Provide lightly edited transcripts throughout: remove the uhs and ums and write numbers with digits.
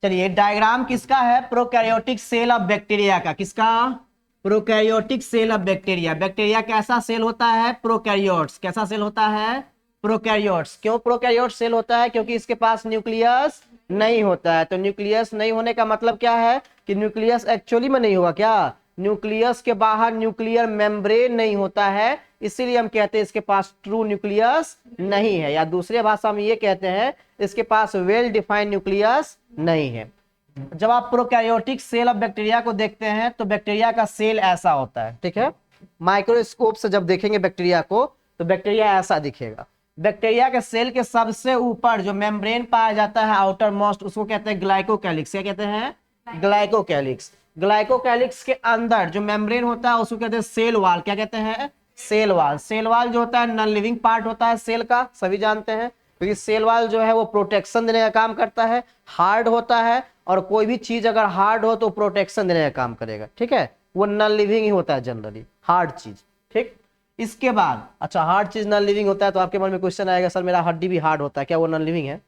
चलिए, डायग्राम किसका है? प्रोकैरियोटिक सेल ऑफ बैक्टीरिया का। किसका? Prokaryotic cell of bacteria. Bacteria कैसा सेल होता है? प्रोकैरियोट्स। कैसा सेल होता है? प्रोकैरियोट्स। क्यों प्रोकैरियोट सेल होता है? क्योंकि इसके पास न्यूक्लियस नहीं होता है। तो न्यूक्लियस नहीं होने का मतलब क्या है कि न्यूक्लियस एक्चुअली में नहीं होगा। क्या? न्यूक्लियस के बाहर न्यूक्लियर मेम्ब्रेन नहीं होता है, इसीलिए हम कहते हैं इसके पास ट्रू न्यूक्लियस नहीं है, या दूसरे भाषा में ये कहते हैं इसके पास वेल डिफाइंड न्यूक्लियस नहीं है। जब आप प्रोकैरियोटिक सेल ऑफ बैक्टीरिया को देखते हैं तो बैक्टीरिया का सेल ऐसा होता है, ठीक है। माइक्रोस्कोप से जब देखेंगे बैक्टीरिया को तो बैक्टीरिया ऐसा दिखेगा। बैक्टीरिया के सेल के सबसे ऊपर जो मेम्ब्रेन पाया जाता है आउटर मोस्ट, उसको कहते हैं ग्लाइकोकैलिक्स। क्या कहते हैं? ग्लाइकोकैलिक्स। ग्लाइकोकैलिक्स के अंदर जो मेम्ब्रेन होता है उसको कहते हैं सेल वॉल। क्या कहते हैं? Cell wall. सेल वॉल जो होता है नॉन लिविंग पार्ट होता है सेल का, सभी जानते हैं। क्योंकि सेल वॉल जो है वो प्रोटेक्शन देने का काम करता है, हार्ड होता है, और कोई भी चीज अगर हार्ड हो तो प्रोटेक्शन देने का काम करेगा, ठीक है। वो नॉन लिविंग ही होता है जनरली, हार्ड चीज, ठीक। इसके बाद अच्छा, हार्ड चीज नॉन लिविंग होता है तो आपके मन में क्वेश्चन आएगा, सर मेरा हड्डी भी हार्ड होता है, क्या वो नॉन लिविंग है?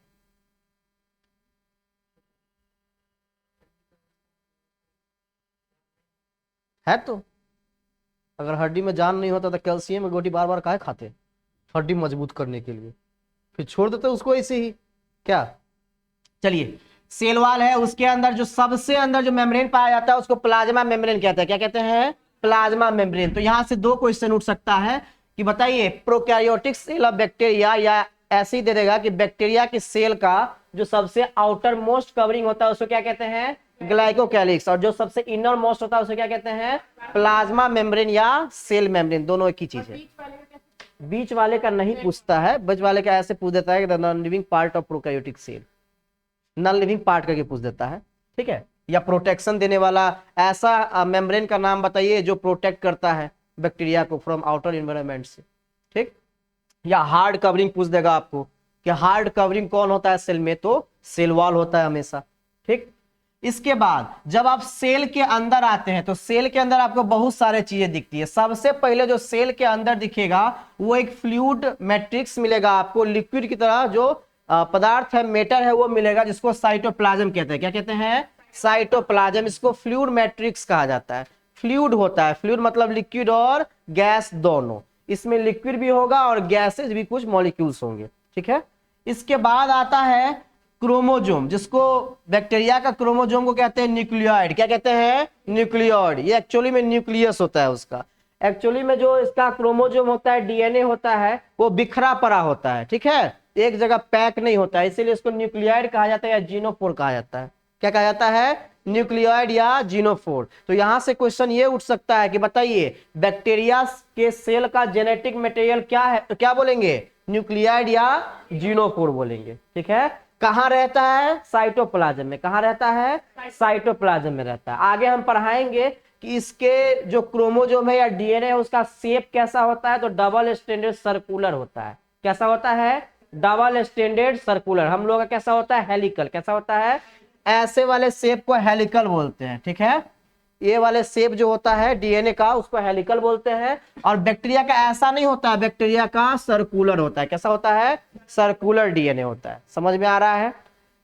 है तो। अगर हड्डी में जान नहीं होता तो कैल्शियम में गोटी बार बार काहे खाते? हड्डी मजबूत करने के लिए, फिर छोड़ देते उसको ऐसे ही, क्या। चलिए, सेल वॉल है, उसके अंदर जो सबसे अंदर जो मेम्ब्रेन पाया जाता है उसको प्लाज्मा मेम्ब्रेन कहते हैं। क्या कहते हैं? Plasma membrane. तो यहां से दो क्वेश्चन उठ सकता है कि बताइए प्रोकैरियोटिक सेल ऑफ बैक्टीरिया, या ऐसे ही दे देगा कि बैक्टीरिया की सेल का जो सबसे आउटर मोस्ट कवरिंग होता है उसको क्या कहते हैं? ग्लाइकोकैलिक्स। और जो सबसे इनर मोस्ट होता है उसको क्या कहते हैं? प्लाज्मा मेम्ब्रेन या सेल मेम्ब्रेन। दोनों एक ही चीज है। बीच वाले का नहीं पूछता है, बीच वाले का ऐसे पूछ देता है कि non living part of prokaryotic cell, non living part करके पूछ देता है, ठीक है। या प्रोटेक्शन देने वाला ऐसा मेम्ब्रेन का नाम बताइए जो प्रोटेक्ट करता है बैक्टीरिया को फ्रॉम आउटर एनवायरनमेंट से, ठीक। या हार्ड कवरिंग पूछ देगा आपको कि हार्ड कवरिंग कौन होता है सेल में, तो सेल वॉल होता है हमेशा, ठीक। इसके बाद जब आप सेल के अंदर आते हैं तो सेल के अंदर आपको बहुत सारे चीजें दिखती है। सबसे पहले जो सेल के अंदर दिखेगा वो एक फ्लूइड मैट्रिक्स मिलेगा आपको, लिक्विड की तरह जो पदार्थ है, मेटर है, वो मिलेगा, जिसको साइटोप्लाज्म कहते हैं। क्या कहते हैं? साइटोप्लाज्म। इसको फ्लूइड मैट्रिक्स कहा जाता है। फ्लूइड होता है, फ्लूइड मतलब लिक्विड और गैस दोनों, इसमें लिक्विड भी होगा और गैसेज भी कुछ मॉलिक्यूल्स होंगे, ठीक है। इसके बाद आता है क्रोमोजोम, जिसको बैक्टीरिया का क्रोमोजोम को कहते हैं न्यूक्लियोइड। क्या कहते हैं? न्यूक्लियोइड। ये एक्चुअली में न्यूक्लियस होता है उसका। एक्चुअली में जो इसका क्रोमोजोम होता है, डीएनए होता है, वो बिखरा पड़ा होता है, ठीक है, एक जगह पैक नहीं होता है, इसीलिए इसको न्यूक्लियोइड कहा जाता है या जीनोफोर कहा जाता है। क्या कहा जाता है? न्यूक्लियोइड या जीनोफोर। तो यहां से क्वेश्चन ये उठ सकता है कि बताइए बैक्टीरिया के सेल का जेनेटिक मटेरियल क्या है, तो क्या बोलेंगे? न्यूक्लियोइड या जीनोफोर बोलेंगे, ठीक है। कहां रहता है? साइटोप्लाज्म में। कहां रहता है? साइटोप्लाज्म में रहता है। आगे हम पढ़ाएंगे कि इसके जो क्रोमोजोम है या डीएनए है उसका शेप कैसा होता है, तो डबल स्टैंडर्ड सर्कुलर होता है। कैसा होता है? Double standard circular. हम लोग का कैसा होता है? हेलिकल। कैसा होता है? ऐसे वाले शेप को हेलिकल बोलते हैं, ठीक है। ये वाले शेप जो होता है डीएनए का उसको हेलिकल बोलते हैं। और बैक्टीरिया का ऐसा नहीं होता है, बैक्टीरिया का सर्कुलर होता है। कैसा होता है? सर्कुलर डीएनए होता है। समझ में आ रहा है?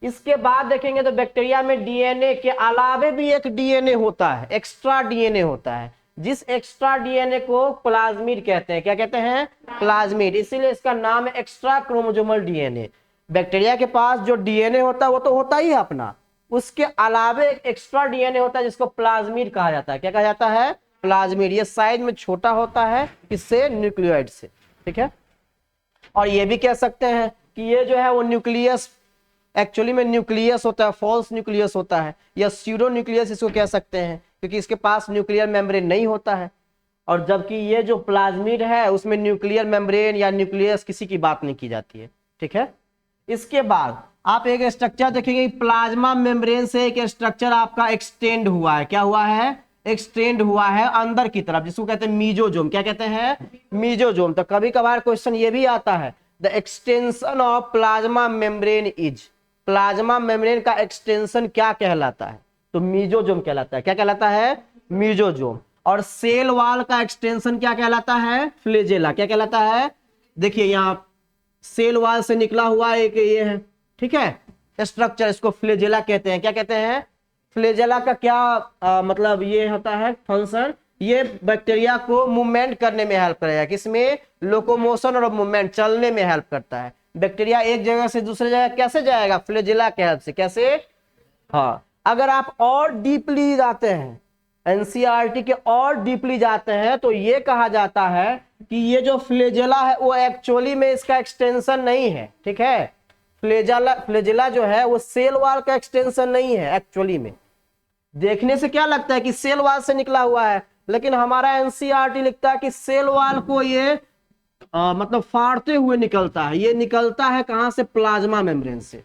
इसके बाद देखेंगे तो बैक्टीरिया में डीएनए के अलावे भी एक डीएनए होता है, एक्स्ट्रा डीएनए होता है, जिस एक्स्ट्रा डीएनए को प्लाज्मिड कहते हैं। क्या कहते हैं? प्लाज्मिड। इसीलिए इसका नाम है एक्स्ट्रा क्रोमोसोमल डीएनए। बैक्टीरिया के पास जो डीएनए होता है वो तो होता ही है अपना, उसके अलावे एक एक्स्ट्रा डीएनए होता है जिसको प्लाज्मिड कहा जाता है। क्या कहा जाता है? प्लाज्मिड। ये साइज में छोटा होता है किससे? न्यूक्लियोइड से, ठीक है। और ये भी कह सकते हैं कि ये जो है वो न्यूक्लियस, एक्चुअली में न्यूक्लियस होता है, फॉल्स न्यूक्लियस होता है, या स्यूडो न्यूक्लियस इसको कह सकते हैं, क्योंकि इसके पास न्यूक्लियर मेम्ब्रेन नहीं होता है। और जबकि ये जो प्लाज्मिड है उसमें न्यूक्लियर मेम्ब्रेन या न्यूक्लियस किसी की बात नहीं की जाती है, ठीक है। इसके बाद आप एक स्ट्रक्चर देखेंगे, प्लाज्मा मेम्ब्रेन से एक स्ट्रक्चर आपका एक्सटेंड हुआ है। क्या हुआ है? एक्सटेंड हुआ है अंदर की तरफ, जिसको कहते हैं मीजोजोम। क्या कहते हैं? मीजोजोम। तो कभी कभार क्वेश्चन ये भी आता है, the extension of plasma membrane is, plasma membrane का एक्सटेंशन क्या कहलाता है? तो मीजोजोम कहलाता है। क्या कहलाता है? मीजोजोम। और सेल वॉल का एक्सटेंशन क्या कहलाता है? फ्लैजेला। क्या कहलाता है? देखिए यहाँ सेल वॉल से निकला हुआ एक ये है, ठीक है, स्ट्रक्चर, इसको फ्लैजेला कहते हैं। क्या कहते हैं? फ्लैजेला का क्या मतलब ये होता है फंक्शन, ये बैक्टीरिया को मूवमेंट करने में हेल्प करेगा। किसमें? लोकोमोशन और मूवमेंट, चलने में हेल्प करता है। बैक्टीरिया एक जगह से दूसरे जगह कैसे जाएगा? फ्लैजेला के हेल्प से। कैसे? हाँ, अगर आप और डीपली जाते हैं, एनसीईआरटी के और डीपली जाते हैं, तो ये कहा जाता है कि ये जो फ्लैजेला है वो एक्चुअली में इसका एक्सटेंशन नहीं है। ठीक है, फ्लैजेला जो है वो सेल वॉल का एक्सटेंशन नहीं है। एक्चुअली में देखने से क्या लगता है कि सेल वॉल से निकला हुआ है, लेकिन हमारा एनसीईआरटी लिखता है कि सेल वॉल को ये मतलब फाड़ते हुए निकलता है। ये निकलता है कहां से? प्लाज्मा मेम्ब्रेन से।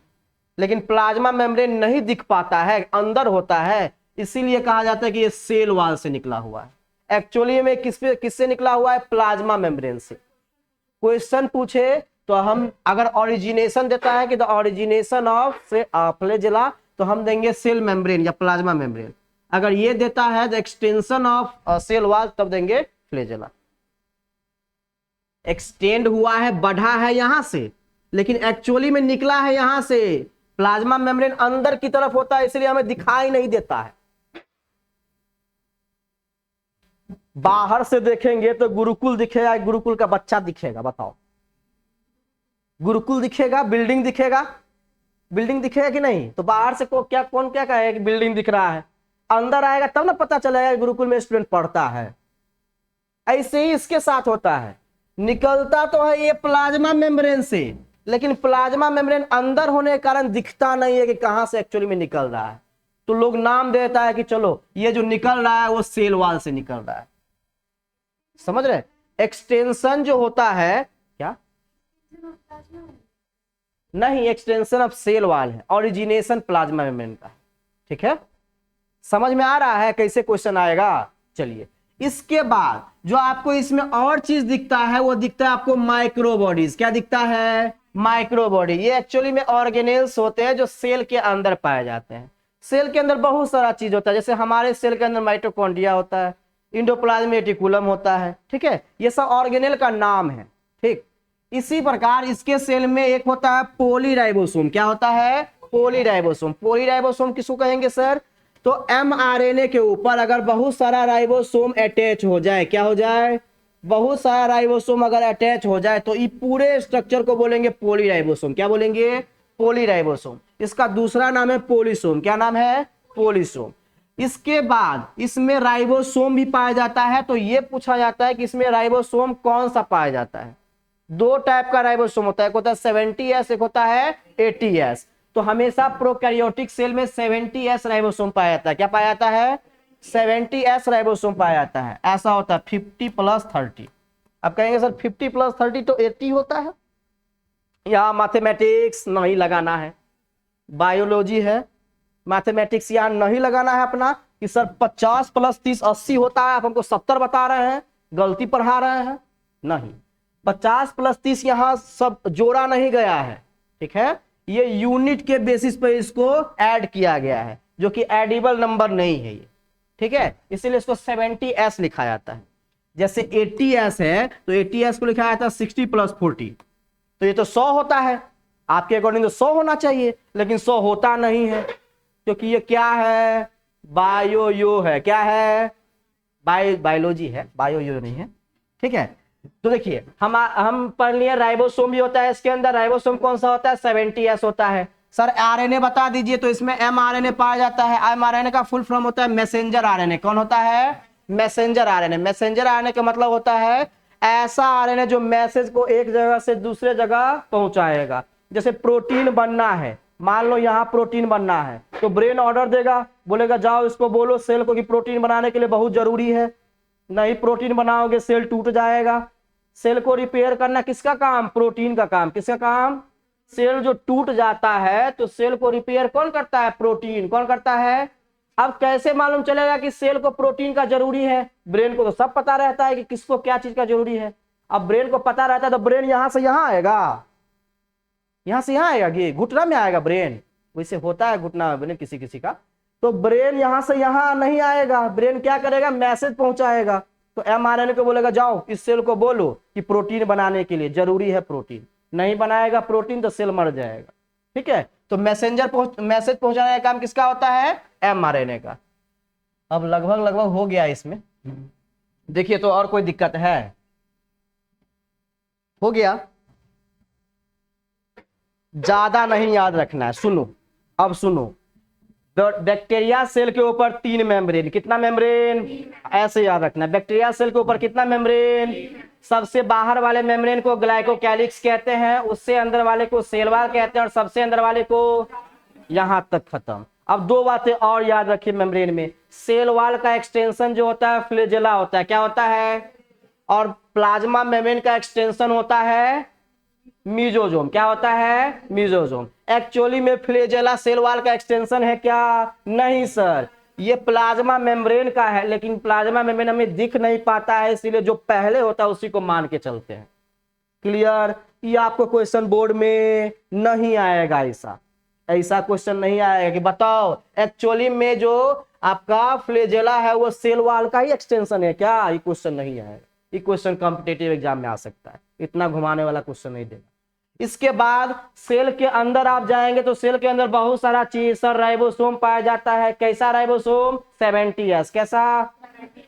लेकिन प्लाज्मा मेम्ब्रेन नहीं दिख पाता है, अंदर होता है, इसीलिए कहा जाता है कि ये सेल वॉल से निकला हुआ है। एक्चुअली में किससे निकला हुआ है? प्लाज्मा मेम्ब्रेन से। क्वेश्चन पूछे तो हम अगर ओरिजिनेशन देता है कि द ओरिजिनेशन ऑफ फ्लैजेला, तो हम देंगे सेल मेम्ब्रेन या प्लाज्मा मेम्ब्रेन। अगर ये देता है the extension of cell wall, तब देंगे फ्लैजेला। एक्सटेंड हुआ है, बढ़ा है यहां से, लेकिन एक्चुअली में निकला है यहां से। प्लाज्मा मेम्ब्रेन अंदर की तरफ होता है, इसलिए हमें दिखाई नहीं देता है। बाहर से देखेंगे तो गुरुकुल दिखेगा, गुरुकुल का बच्चा दिखेगा। बताओ, गुरुकुल दिखेगा, बिल्डिंग दिखेगा, बिल्डिंग दिखेगा कि नहीं? तो बाहर से कौन क्या कहेगा कि बिल्डिंग दिख रहा है? अंदर आएगा तब ना पता चलेगा गुरुकुल में स्टूडेंट पढ़ता है। ऐसे ही इसके साथ होता है, निकलता तो है ये प्लाज्मा मेम्ब्रेन से, लेकिन प्लाज्मा मेम्ब्रेन अंदर होने के कारण दिखता नहीं है कि कहां से एक्चुअली में निकल रहा है। तो लोग नाम देता है कि चलो ये जो निकल रहा है वो सेल वॉल से निकल रहा है। समझ रहे? एक्सटेंशन जो होता है, क्या नहीं, एक्सटेंशन ऑफ सेल वॉल है, ओरिजिनेशन प्लाज्मा मेम्ब्रेन का। ठीक है, समझ में आ रहा है कैसे क्वेश्चन आएगा? चलिए, इसके बाद जो आपको इसमें और चीज दिखता है वो दिखता है आपको माइक्रो बॉडीज। क्या दिखता है? Micro body. ये एक्चुअली में ऑर्गेनेल्स होते हैं जो सेल के अंदर पाए जाते हैं। सेल के अंदर बहुत सारा चीज होता है, जैसे हमारे सेल के अंदर माइटोकॉन्ड्रिया होता है, इंडोप्लाज्मिक रेटिकुलम होता है। ठीक है, ये सब ऑर्गेनेल का नाम है। ठीक, इसी प्रकार इसके सेल में एक होता है पॉलीराइबोसोम। क्या होता है? पॉलीराइबोसोम। पॉलीराइबोसोम किसको कहेंगे सर? तो एमआरएनए के ऊपर अगर बहुत सारा राइबोसोम अटैच हो जाए, क्या हो जाए? बहुत सारा राइबोसोम अगर अटैच हो जाए तो ये पूरे स्ट्रक्चर को बोलेंगे पॉलीराइबोसोम। क्या बोलेंगे? पॉलीराइबोसोम। इसका दूसरा नाम है पॉलीसोम। क्या नाम है? पॉलीसोम। इसके बाद इसमें राइबोसोम भी पाया जाता है, तो ये पूछा जाता है कि इसमें राइबोसोम कौन सा पाया जाता है? दो टाइप का राइबोसोम होता है, एक होता है 70S, एक होता है 80S। तो हमेशा प्रोकैरियोटिक सेल में 70S राइबोसोम पाया जाता है। क्या पाया जाता है? 70S राइबोसोम पाया जाता है। ऐसा होता है 50 + 30। अब कहेंगे सर 50 + 30 तो 80 होता है। यहाँ मैथमेटिक्स नहीं लगाना है, बायोलॉजी है, मैथमेटिक्स यहाँ नहीं लगाना है अपना कि सर 50 + 30 80 होता है, आप हमको 70 बता रहे हैं, गलती पढ़ा रहे हैं। नहीं, 50 + 30 यहाँ सब जोड़ा नहीं गया है। ठीक है, ये यूनिट के बेसिस पर इसको ऐड किया गया है, जो कि एडिबल नंबर नहीं है ये। ठीक है, इसीलिए इसको 70S लिखा जाता है। जैसे 80S है तो 80S को लिखा जाता है 60 + 40। तो ये तो 100 होता है, आपके अकॉर्डिंग तो 100 होना चाहिए, लेकिन 100 होता नहीं है, क्योंकि ये क्या है? बायो है। क्या है? बायोलॉजी है, बायो नहीं है। ठीक है, तो देखिए हम पढ़ लिए राइबोसोम भी होता है इसके अंदर। राइबोसोम कौन सा होता है? 70S होता है। सर आरएनए बता दीजिए, तो इसमें एमआरएनए पाया जाता है। एमआरएनए का फुल फॉर्म होता है मैसेंजर आरएनए। कौन होता है? Messenger RNA. मैसेंजर आरएनए का मतलब होता है ऐसा आरएनए जो मैसेज को एक जगह से दूसरे जगह पहुंचाएगा। जैसे प्रोटीन बनना है, मान लो यहाँ प्रोटीन बनना है, तो ब्रेन ऑर्डर देगा, बोलेगा जाओ इसको बोलो सेल को कि प्रोटीन बनाने के लिए बहुत जरूरी है। नहीं प्रोटीन बनाओगे सेल टूट जाएगा। सेल को रिपेयर करना किसका काम? प्रोटीन का काम। किसका काम? सेल जो टूट जाता है तो सेल को रिपेयर कौन करता है? प्रोटीन। कौन करता है? अब कैसे मालूम चलेगा कि सेल को प्रोटीन का जरूरी है? ब्रेन को तो सब पता रहता है कि किसको क्या चीज का जरूरी है। अब ब्रेन को पता रहता है तो ब्रेन यहां से यहां आएगा, यहां से यहां आएगा, ये घुटना में आएगा ब्रेन। वैसे होता है घुटना में किसी किसी का, तो ब्रेन यहां से यहां नहीं आएगा। ब्रेन क्या करेगा? मैसेज पहुंचाएगा। तो एमआरएनए को बोलेगा जाओ इस सेल को बोलो कि प्रोटीन बनाने के लिए जरूरी है प्रोटीन। नहीं बनाएगा प्रोटीन तो सेल मर जाएगा। ठीक है, तो मैसेज पहुंचाने का काम किसका होता है? mRNA का। अब लगभग लगभग हो गया इसमें। देखिए तो और कोई दिक्कत है? हो गया? ज्यादा नहीं याद रखना है, सुनो अब सुनो। बैक्टीरिया सेल के ऊपर 3 मेम्ब्रेन, कितना मेम्ब्रेन? ऐसे याद रखना है। बैक्टीरिया सेल के ऊपर कितना मेम्ब्रेन? सबसे बाहर वाले मेम्ब्रेन को ग्लाइकोकैलिक्स कहते हैं, उससे अंदर वाले को सेल वॉल कहते हैं, और सबसे अंदर वाले को, यहां तक खत्म। अब 2 बातें और याद रखिए मेम्ब्रेन में। सेल वॉल का एक्सटेंशन जो होता है फ्लैजेला होता है, क्या होता है? और प्लाज्मा मेम्ब्रेन का एक्सटेंशन होता है मीजोजोम। क्या होता है? मीजोजोम। एक्चुअली में फ्लैजेला सेल वॉल का एक्सटेंशन है क्या? नहीं सर, ये प्लाज्मा मेम्ब्रेन का है, लेकिन प्लाज्मा मेम्ब्रेन हमें दिख नहीं पाता है, इसीलिए जो पहले होता है उसी को मान के चलते हैं। क्लियर? ये आपको क्वेश्चन बोर्ड में नहीं आएगा, ऐसा क्वेश्चन नहीं आएगा कि बताओ एक्चुअली में जो आपका फ्लैजेला है वो सेल वॉल का ही एक्सटेंशन है क्या? ये क्वेश्चन नहीं आएगा। ये क्वेश्चन कॉम्पिटिटिव एग्जाम में आ सकता है, इतना घुमाने वाला क्वेश्चन नहीं देगा। इसके बाद सेल के अंदर आप जाएंगे तो सेल के अंदर बहुत सारा चीज सर, राइबोसोम पाया जाता है। कैसा राइबोसोम? 70S। कैसा?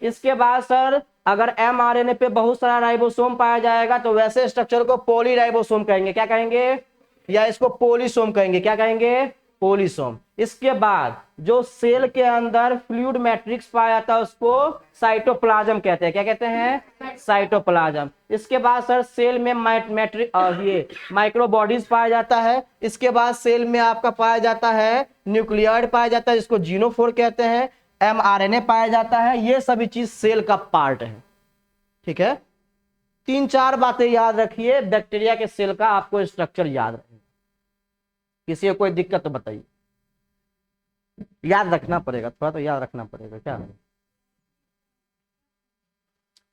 इसके बाद सर अगर mRNA पे बहुत सारा राइबोसोम पाया जाएगा तो वैसे स्ट्रक्चर को पॉलीराइबोसोम कहेंगे। क्या कहेंगे? या इसको पोलिसोम कहेंगे। क्या कहेंगे? पोलिसोम। इसके बाद जो सेल के अंदर फ्लूइड मैट्रिक्स पाया जाता है उसको साइटोप्लाज्म कहते हैं। क्या कहते हैं? साइटोप्लाज्म। इसके बाद सर सेल में ये माइक्रोबॉडीज पाया जाता है। इसके बाद सेल में आपका पाया जाता है न्यूक्लियॉइड पाया जाता है, जिसको जीनोफोर कहते हैं। mRNA पाया जाता है। ये सभी चीज सेल का पार्ट है। ठीक है, 3-4 बातें याद रखिए बैक्टीरिया के सेल का, आपको स्ट्रक्चर याद रखिए। किसी को कोई दिक्कत तो बताइए। याद रखना पड़ेगा, थोड़ा तो याद रखना पड़ेगा। क्या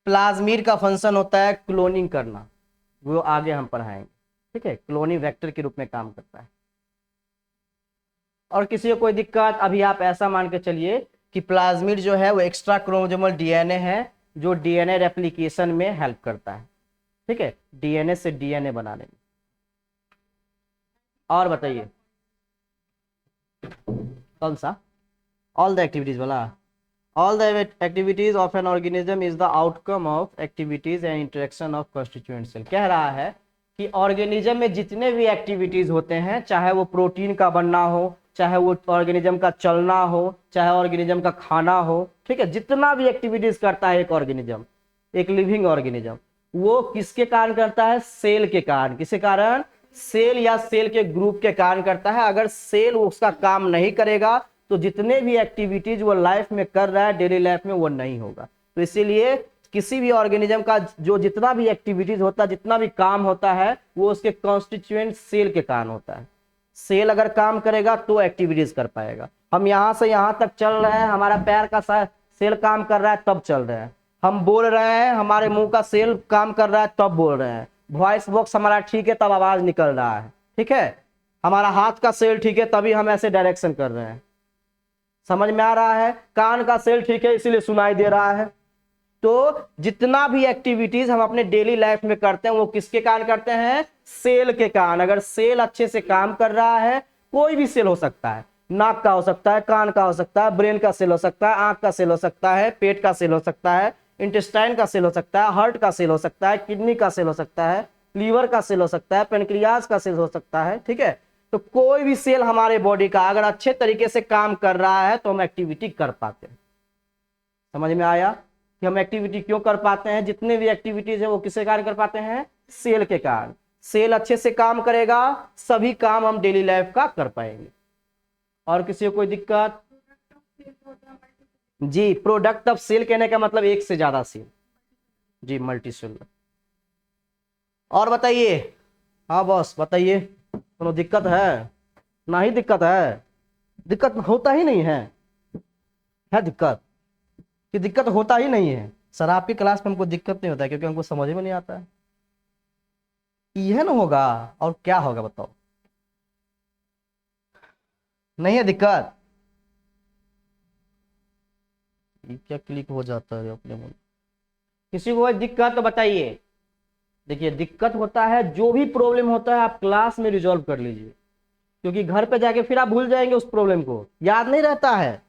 प्लाज्मिड का फंक्शन होता है? क्लोनिंग करना, वो आगे हम पढ़ाएंगे। ठीक है, क्लोनिंग वेक्टर के रूप में काम करता है। और किसी को कोई दिक्कत? अभी आप ऐसा मान के चलिए कि प्लाज्मिड जो है वो एक्स्ट्रा क्रोमोसोमल डीएनए है जो डीएनए रेप्लिकेशन में हेल्प करता है। ठीक है, डीएनए से डीएनए बनाने में। और बताइए कौन सा? ऑल द एक्टिविटीज वाला। All the activities of an organism is the outcome of activities and interaction of constituent cell. कह रहा है कि ऑर्गेनिज्म में जितने भी एक्टिविटीज होते हैं, चाहे वो प्रोटीन का बनना हो, चाहे वो ऑर्गेनिज्म का चलना हो, चाहे ऑर्गेनिज्म का खाना हो, ठीक है, जितना भी एक्टिविटीज करता है एक ऑर्गेनिज्म, एक लिविंग ऑर्गेनिज्म, वो किसके कारण करता है? सेल के कारण। किसके कारण? सेल या सेल के ग्रुप के कारण करता है। अगर सेल उसका काम नहीं करेगा तो जितने भी एक्टिविटीज वो लाइफ में कर रहा है डेली लाइफ में वो नहीं होगा। तो इसीलिए किसी भी ऑर्गेनिज्म का जो जितना भी एक्टिविटीज होता है, जितना भी काम होता है, वो उसके कॉन्स्टिट्यूएंट सेल के कारण होता है। सेल अगर काम करेगा तो एक्टिविटीज कर पाएगा। हम यहाँ से यहाँ तक चल रहे हैं, हमारा पैर का सेल काम कर रहा है तब चल रहे हैं। हम बोल रहे हैं, हमारे मुंह का सेल काम कर रहा है तब बोल रहे हैं। वॉइस बॉक्स हमारा ठीक है तब आवाज निकल रहा है। ठीक है, हमारा हाथ का सेल ठीक है तभी हम ऐसे डायरेक्शन कर रहे हैं। समझ में आ रहा है? कान का सेल ठीक है इसीलिए सुनाई दे रहा है। तो जितना भी एक्टिविटीज हम अपने डेली लाइफ में करते हैं वो किसके कारण करते हैं? सेल के कारण। अगर सेल अच्छे से काम कर रहा है, कोई भी सेल हो सकता है, नाक का हो सकता है, कान का हो सकता है, ब्रेन का सेल हो सकता है, आंख का सेल हो सकता है, पेट का सेल हो सकता है, इंटेस्टाइन का सेल हो सकता है, हार्ट का सेल हो सकता है, किडनी का सेल हो सकता है, लीवर का सेल हो सकता है, पेनक्रियाज का सेल हो सकता है। ठीक है, तो कोई भी सेल हमारे बॉडी का अगर अच्छे तरीके से काम कर रहा है तो हम एक्टिविटी कर पाते हैं। समझ में आया कि हम एक्टिविटी क्यों कर पाते हैं? जितने भी एक्टिविटीज है वो किसके कारण कर पाते हैं? सेल के कारण। सेल अच्छे से काम करेगा, सभी काम हम डेली लाइफ का कर पाएंगे। और किसी को कोई दिक्कत? जी, प्रोडक्ट ऑफ सेल कहने का मतलब एक से ज्यादा सेल। जी, मल्टी सेलुलर। और बताइए। हाँ बॉस बताइए, कोनो दिक्कत है? नहीं दिक्कत है? दिक्कत होता ही नहीं है दिक्कत कि दिक्कत होता ही नहीं है? सर आपकी क्लास में हमको दिक्कत नहीं होता है क्योंकि हमको समझ में नहीं आता है। यह ना होगा और क्या होगा बताओ? नहीं है दिक्कत? ये क्या क्लिक हो जाता है अपने मन? किसी को दिक्कत तो बताइए। देखिए दिक्कत होता है, जो भी प्रॉब्लम होता है आप क्लास में रिजॉल्व कर लीजिए। क्योंकि घर पे जाके फिर आप भूल जाएंगे उस प्रॉब्लम को, याद नहीं रहता है,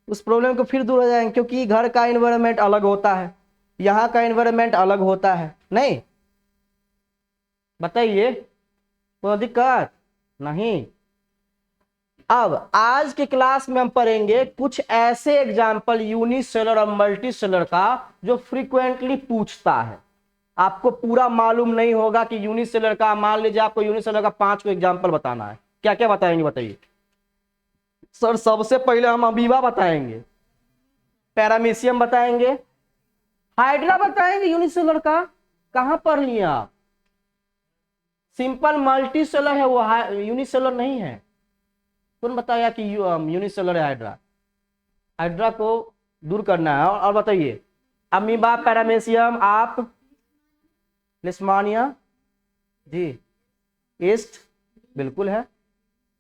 उस प्रॉब्लम को फिर दूर हो जाएंगे, क्योंकि घर का एनवायरनमेंट अलग होता है, यहाँ का एनवायरनमेंट अलग होता है। नहीं, बताइए, कोई दिक्कत नहीं। अब आज के क्लास में हम पढ़ेंगे कुछ ऐसे एग्जाम्पल यूनिसेलर और मल्टीसेलर का जो फ्रीक्वेंटली पूछता है। आपको पूरा मालूम नहीं होगा कि यूनिसेलर का, मान लीजिए आपको यूनिसेलर का 5 को एग्जाम्पल बताना है, क्या क्या बताएंगे बताइए। सर सबसे पहले हम अमीबा बताएंगे, पैरामीशियम बताएंगे, हाइड्रा बताएंगे यूनिसेलर का। कहां पढ़ लिए आप? सिंपल मल्टीसेलर है वो, यूनिसेलर नहीं है। कौन बताया कि यूनिसेलर है हाइड्रा? हाइड्रा को दूर करना है। और बताइए, अमीबा, पैरामीशियम, आप लिस्मानिया जी, ईस्ट बिल्कुल है,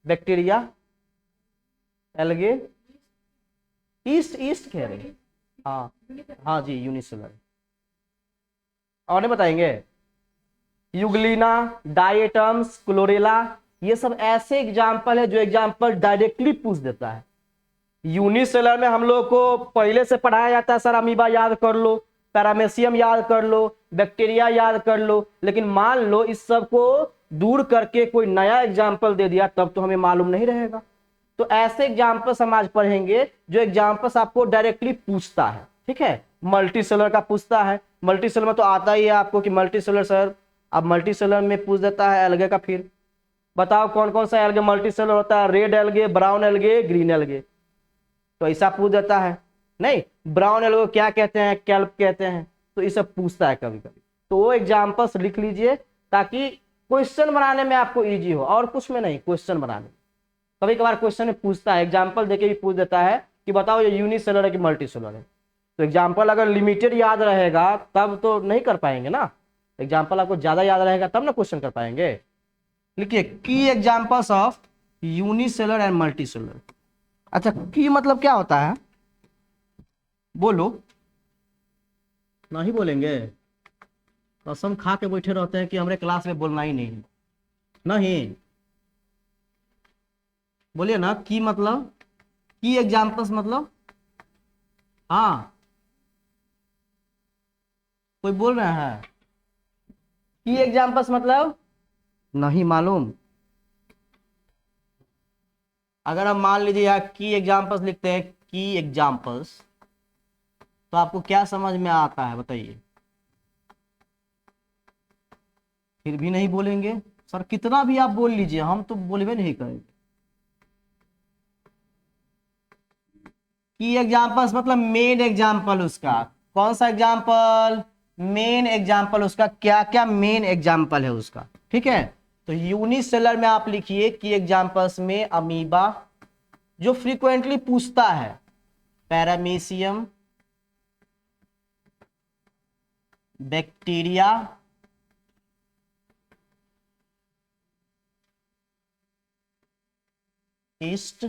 बैक्टीरिया, एल्गे, ईस्ट ईस्ट कह रहे हैं, हाँ हाँ जी यूनिसेलर। और नहीं बताएंगे? यूग्लिना, डायटम्स, क्लोरेला, ये सब ऐसे एग्जाम्पल है जो एग्जाम्पल डायरेक्टली पूछ देता है। यूनिसेलर में हम लोग को पहले से पढ़ाया जाता है, सर अमीबा याद कर लो, पैरामेशियम याद कर लो, बैक्टीरिया याद कर लो, लेकिन मान लो इस सब को दूर करके कोई नया एग्जाम्पल दे दिया, तब तो हमें मालूम नहीं रहेगा। तो ऐसे एग्जाम्पल्स हम आज पढ़ेंगे जो एग्जाम्पल्स आपको डायरेक्टली पूछता है। ठीक है, मल्टीसेलर का पूछता है, मल्टीसेलर में तो आता ही है आपको कि मल्टीसेलर सर, अब मल्टीसेलर में पूछ देता है एल्गे का। फिर बताओ कौन कौन सा एल्गे मल्टीसेलर होता है? Red algae, brown algae, green algae. तो ऐसा पूछ देता है। नहीं, ब्राउन एल्गे को क्या कहते हैं? कैल्प कहते हैं। तो ये सब पूछता है कभी कभी, तो वो एग्जाम्पल्स लिख लीजिए ताकि क्वेश्चन बनाने में आपको इजी हो, और कुछ में नहीं, क्वेश्चन बनाने। कभी कभार क्वेश्चन में पूछता है, एग्जाम्पल देके भी पूछ देता है कि बताओ ये यूनिसेलर है कि मल्टीसेलर है। तो एग्जाम्पल अगर लिमिटेड याद रहेगा तब तो नहीं कर पाएंगे ना, एग्जाम्पल आपको ज्यादा याद रहेगा तब ना क्वेश्चन कर पाएंगे। लिखिए, की examples of unicellular and multicellular. अच्छा, की मतलब क्या होता है? बोलो। नहीं बोलेंगे? कसम खा के बैठे रहते हैं कि हमारे क्लास में बोलना ही नहीं। नहीं बोलिए ना, की मतलब, की एग्जाम्पल्स मतलब। हाँ, कोई बोल रहा है? की एग्जाम्पल्स मतलब नहीं मालूम? अगर हम मान लीजिए यहाँ की एग्जाम्पल्स लिखते हैं, की एग्जाम्पल्स, तो आपको क्या समझ में आता है बताइए? फिर भी नहीं बोलेंगे? सर कितना भी आप बोल लीजिए, हम तो बोलबे नहीं करेंगे। की एग्जाम्पल्स मतलब मेन एग्जाम्पल उसका। कौन सा एग्जाम्पल? मेन एग्जाम्पल उसका। क्या क्या मेन एग्जाम्पल है उसका? ठीक है, तो यूनिसेलर में आप लिखिए कि एग्जाम्पल्स में अमीबा जो फ्रीक्वेंटली पूछता है, paramecium, bacteria, east,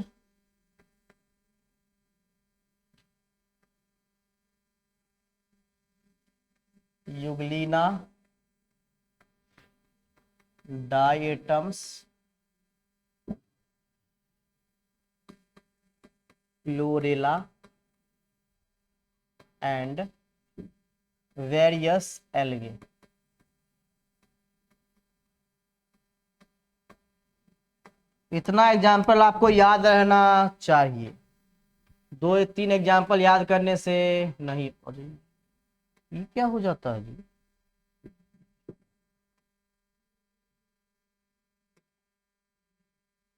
Euglena, diatoms, chlorella and various algae. इतना एग्जाम्पल आपको याद रहना चाहिए। 2 3 एग्जाम्पल याद करने से नहीं। अरे ये क्या हो जाता है जी?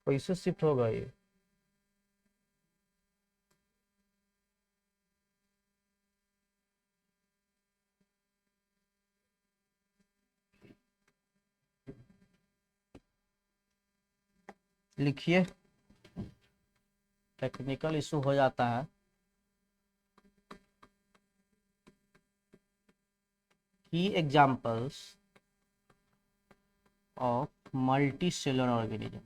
कैसे शिफ्ट होगा ये? लिखिए, टेक्निकल इशू हो जाता है। की एग्जाम्पल्स ऑफ मल्टीसेलुलर ऑर्गेनिज्म।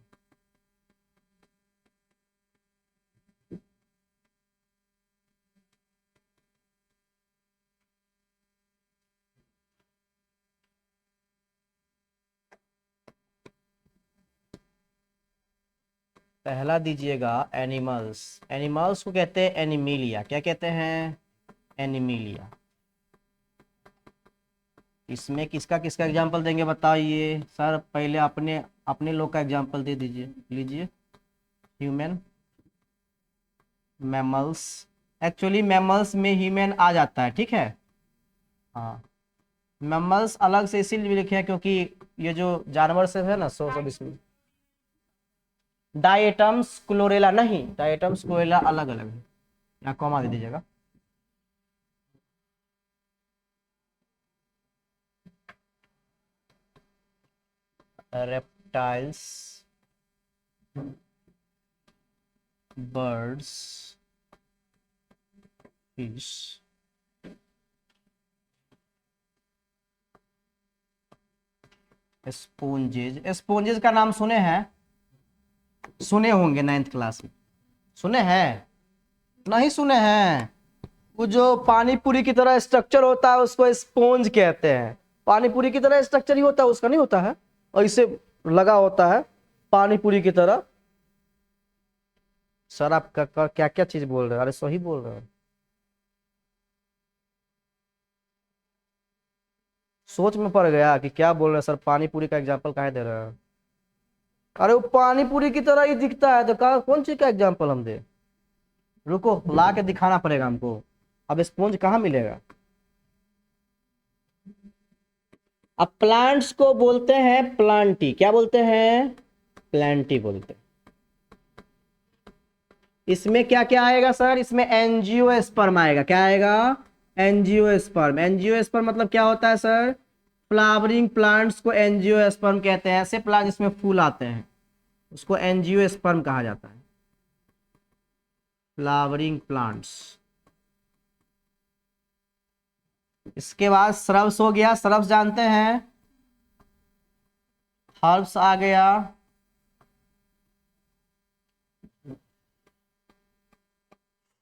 पहला दीजिएगा एनिमल्स। एनिमल्स को कहते हैं एनिमिलिया। क्या कहते हैं? एनिमिलिया। इसमें किसका किसका एग्जाम्पल देंगे बताइए सर? पहले अपने अपने लोग का एग्जाम्पल दे दीजिए, लीजिए। Human, mammals. एक्चुअली मैमल्स में ह्यूमन आ जाता है, ठीक है। हाँ, मैमल्स अलग से इसीलिए लिखे हैं क्योंकि ये जो जानवर से है ना, सो सब इसमें। डायटम्स क्लोरेला नहीं, डायटम्स क्लोरेला अलग अलग है। यहाँ कॉमा दे दीजिएगा। Reptiles, birds, fish, sponges. Sponges का नाम सुने हैं? सुने होंगे 9th क्लास में। सुने हैं? नहीं सुने हैं? वो जो पानी पूरी की तरह स्ट्रक्चर होता है उसको स्पोंज कहते हैं। पानी पूरी की तरह स्ट्रक्चर ही होता है उसका, नहीं होता है? और इसे लगा होता है पानी पूरी की तरह। सर आप क्या क्या चीज बोल रहे हैं? अरे सही बोल रहे हैं। सोच में पड़ गया कि क्या बोल रहे हैं सर, पानी पूरी का एग्जाम्पल काहे दे रहे हैं? अरे वो पानी पूरी की तरह ही दिखता है तो कौन चीज का एग्जाम्पल हम दे? रुको, ला के दिखाना पड़ेगा हमको। अब स्पॉन्ज कहाँ मिलेगा? अब प्लांट्स को बोलते हैं प्लांटी। क्या बोलते हैं? प्लांटी बोलते हैं। इसमें क्या क्या आएगा सर? इसमें एंजियोस्पर्म आएगा। क्या आएगा? एंजियोस्पर्म। एंजियोस्पर्म मतलब क्या होता है सर? फ्लावरिंग प्लांट्स को एंजियोस्पर्म कहते हैं। ऐसे प्लांट जिसमें फूल आते हैं उसको एंजियोस्पर्म कहा जाता है। Flowering plants. इसके बाद श्रब्स हो गया। श्रब्स जानते हैं? हर्ब्स आ गया।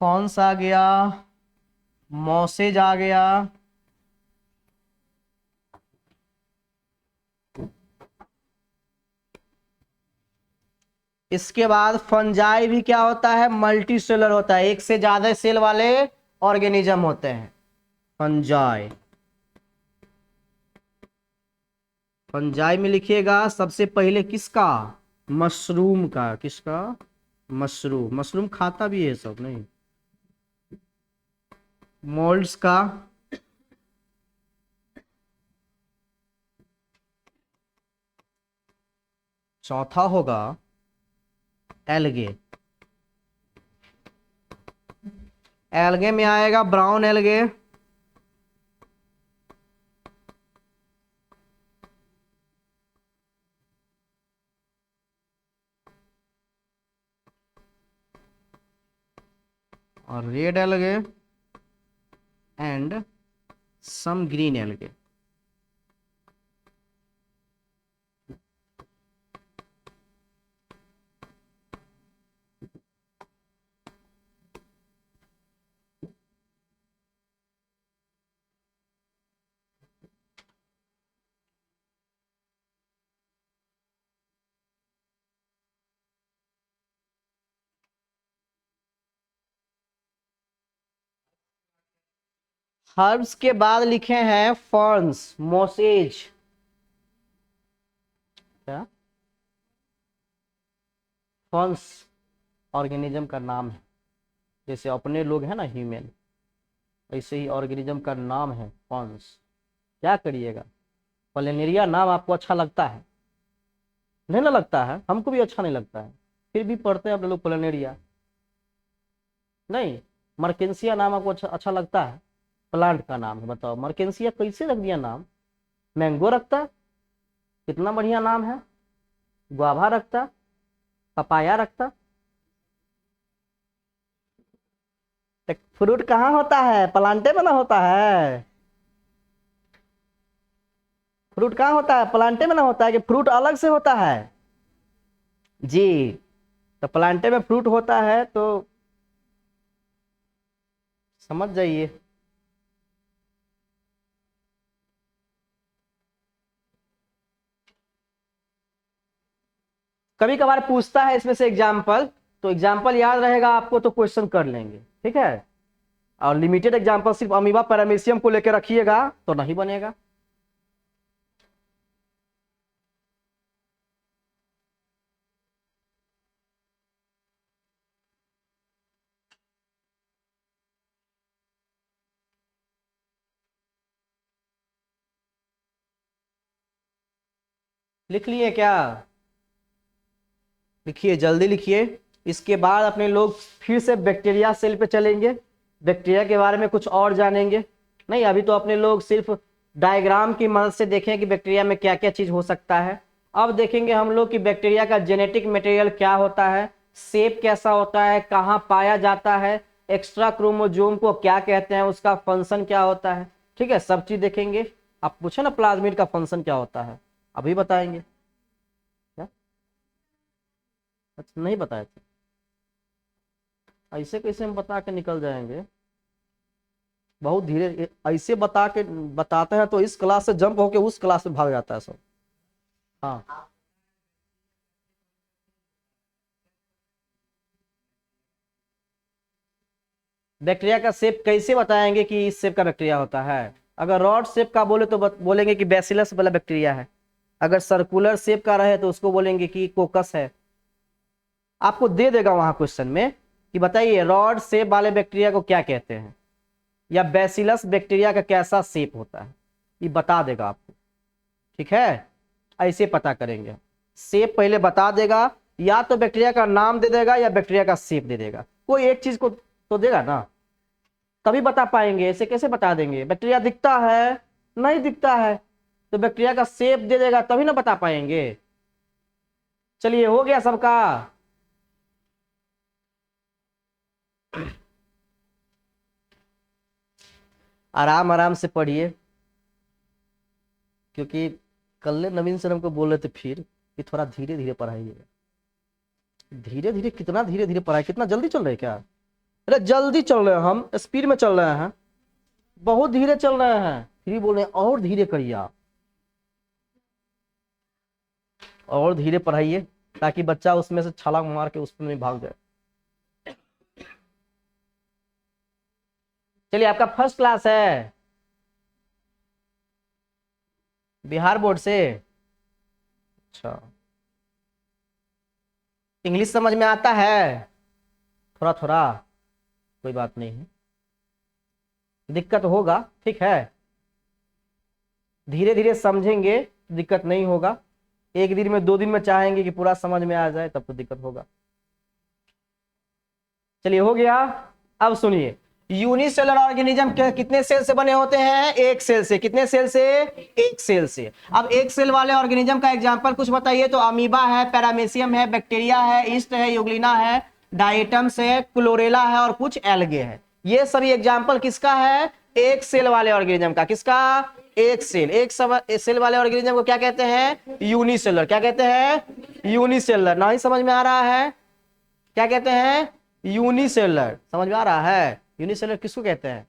कौन सा आ गया? मॉसेज आ गया। इसके बाद फंजाई भी क्या होता है? मल्टी सेलर होता है। एक से ज्यादा सेल वाले ऑर्गेनिज्म होते हैं फंजाई। फंजाई में लिखिएगा सबसे पहले किसका? मशरूम का। किसका? मशरूम। मशरूम खाता भी है सब, नहीं? मोल्ड्स का। चौथा होगा एल्गे। एल्गे में आएगा ब्राउन एल्गे। और red algae and some green algae. Herbs के बाद लिखे हैं फर्न्स, मोसेज। क्या? फर्न्स ऑर्गेनिज्म का नाम है। जैसे अपने लोग हैं ना ह्यूमन, ऐसे ही ऑर्गेनिज्म का नाम है फर्न्स। क्या करिएगा? प्लेनेरिया नाम आपको अच्छा लगता है? नहीं ना लगता है? हमको भी अच्छा नहीं लगता है, फिर भी पढ़ते हैं अपने लोग प्लेनेरिया। नहीं, मर्केंसिया नाम आपको अच्छा लगता है? प्लांट का नाम है, बताओ मर्केंसिया कैसे रख दिया नाम? मैंगो रखता, कितना बढ़िया नाम है। गुआवा रखता, पपाया रखता। फ्रूट कहाँ होता है? प्लांटे में ना होता है? फ्रूट कहाँ होता है? प्लांटे में ना होता है कि फ्रूट अलग से होता है? जी, तो प्लांटे में फ्रूट होता है तो समझ जाइए। कभी कभार पूछता है इसमें से एग्जाम्पल, तो एग्जाम्पल याद रहेगा आपको तो क्वेश्चन कर लेंगे, ठीक है। और लिमिटेड एग्जाम्पल सिर्फ अमीबा पैरामीशियम को लेकर रखिएगा तो नहीं बनेगा। लिख लिए क्या? लिखिए, जल्दी लिखिए। इसके बाद अपने लोग फिर से बैक्टीरिया सेल पे चलेंगे, बैक्टीरिया के बारे में कुछ और जानेंगे। नहीं, अभी तो अपने लोग सिर्फ डायग्राम की मदद से देखें कि बैक्टीरिया में क्या क्या चीज हो सकता है। अब देखेंगे हम लोग कि बैक्टीरिया का जेनेटिक मटेरियल क्या होता है, शेप कैसा होता है, कहाँ पाया जाता है, एक्स्ट्रा क्रोमोजोम को क्या कहते हैं, उसका फंक्शन क्या होता है, ठीक है, सब चीज देखेंगे। आप पूछे ना प्लाज्मिड का फंक्शन क्या होता है, अभी बताएंगे क्या? अच्छा, नहीं बताए थे? ऐसे कैसे हम बता के निकल जाएंगे? बहुत धीरे ऐसे बता के बताते हैं तो इस क्लास से जंप होके उस क्लास में भाग जाता है सब। हाँ, बैक्टीरिया का शेप कैसे बताएंगे कि इस शेप का बैक्टीरिया होता है? अगर रॉड शेप का बोले तो बोलेंगे कि बैसिलस वाला बैक्टीरिया है। अगर सर्कुलर शेप का रहे तो उसको बोलेंगे कि कोकस है। आपको दे देगा वहां क्वेश्चन में कि बताइए रॉड शेप वाले बैक्टीरिया को क्या कहते हैं, या बैसिलस बैक्टीरिया का कैसा शेप होता है, ये बता देगा आपको, ठीक है। ऐसे पता करेंगे, शेप पहले बता देगा, या तो बैक्टीरिया का नाम दे देगा या बैक्टीरिया का शेप दे देगा, कोई एक चीज को तो देगा ना, तभी बता पाएंगे। ऐसे कैसे बता देंगे? बैक्टीरिया दिखता है, नहीं दिखता है, तो बैक्टीरिया का शेप दे देगा तभी ना बता पाएंगे। चलिए, हो गया सबका? आराम आराम से पढ़िए, क्योंकि कल नवीन सर हमको बोल रहे थे फिर कि थोड़ा धीरे धीरे पढ़ाइएगा। धीरे धीरे कितना धीरे धीरे पढ़ाई, कितना जल्दी चल रहे हैं क्या? अरे जल्दी चल रहे हैं, हम स्पीड में चल रहे हैं, बहुत धीरे चल रहे हैं। फिर बोल रहे हैं और धीरे करिए आप, और धीरे पढ़ाइए ताकि बच्चा उसमें से छलांग मार के उसमें भाग जाए। चलिए, आपका फर्स्ट क्लास है बिहार बोर्ड से? अच्छा, इंग्लिश समझ में आता है थोड़ा थोड़ा? कोई बात नहीं है, दिक्कत होगा, ठीक है, धीरे धीरे समझेंगे, दिक्कत नहीं होगा। एक दिन में 2 दिन में चाहेंगे कि पूरा समझ में आ जाए तब तो दिक्कत होगा। चलिए, हो गया। अब सुनिए, यूनिसेलुलर ऑर्गेनिज्म के कितने सेल से बने होते हैं? एक सेल से। कितने सेल से? एक सेल से। अब एक सेल वाले ऑर्गेनिज्म का एग्जांपल कुछ बताइए तो अमीबा है, पैरामीशियम है, बैक्टीरिया है, ईस्ट है, यूग्लिना है, डाइटम्स है, क्लोरेला है और कुछ एल्गे है। ये सभी एग्जांपल किसका है? एक सेल वाले ऑर्गेनिज्म का। किसका? एक सेल। एक सेल वाले ऑर्गेनिज्म को क्या कहते हैं? यूनिसेलुलर। क्या कहते हैं? यूनिसेलुलर। नहीं समझ में आ रहा है? क्या कहते हैं? यूनिसेलुलर। समझ में आ रहा है? यूनिसेलुलर किसको कहते हैं?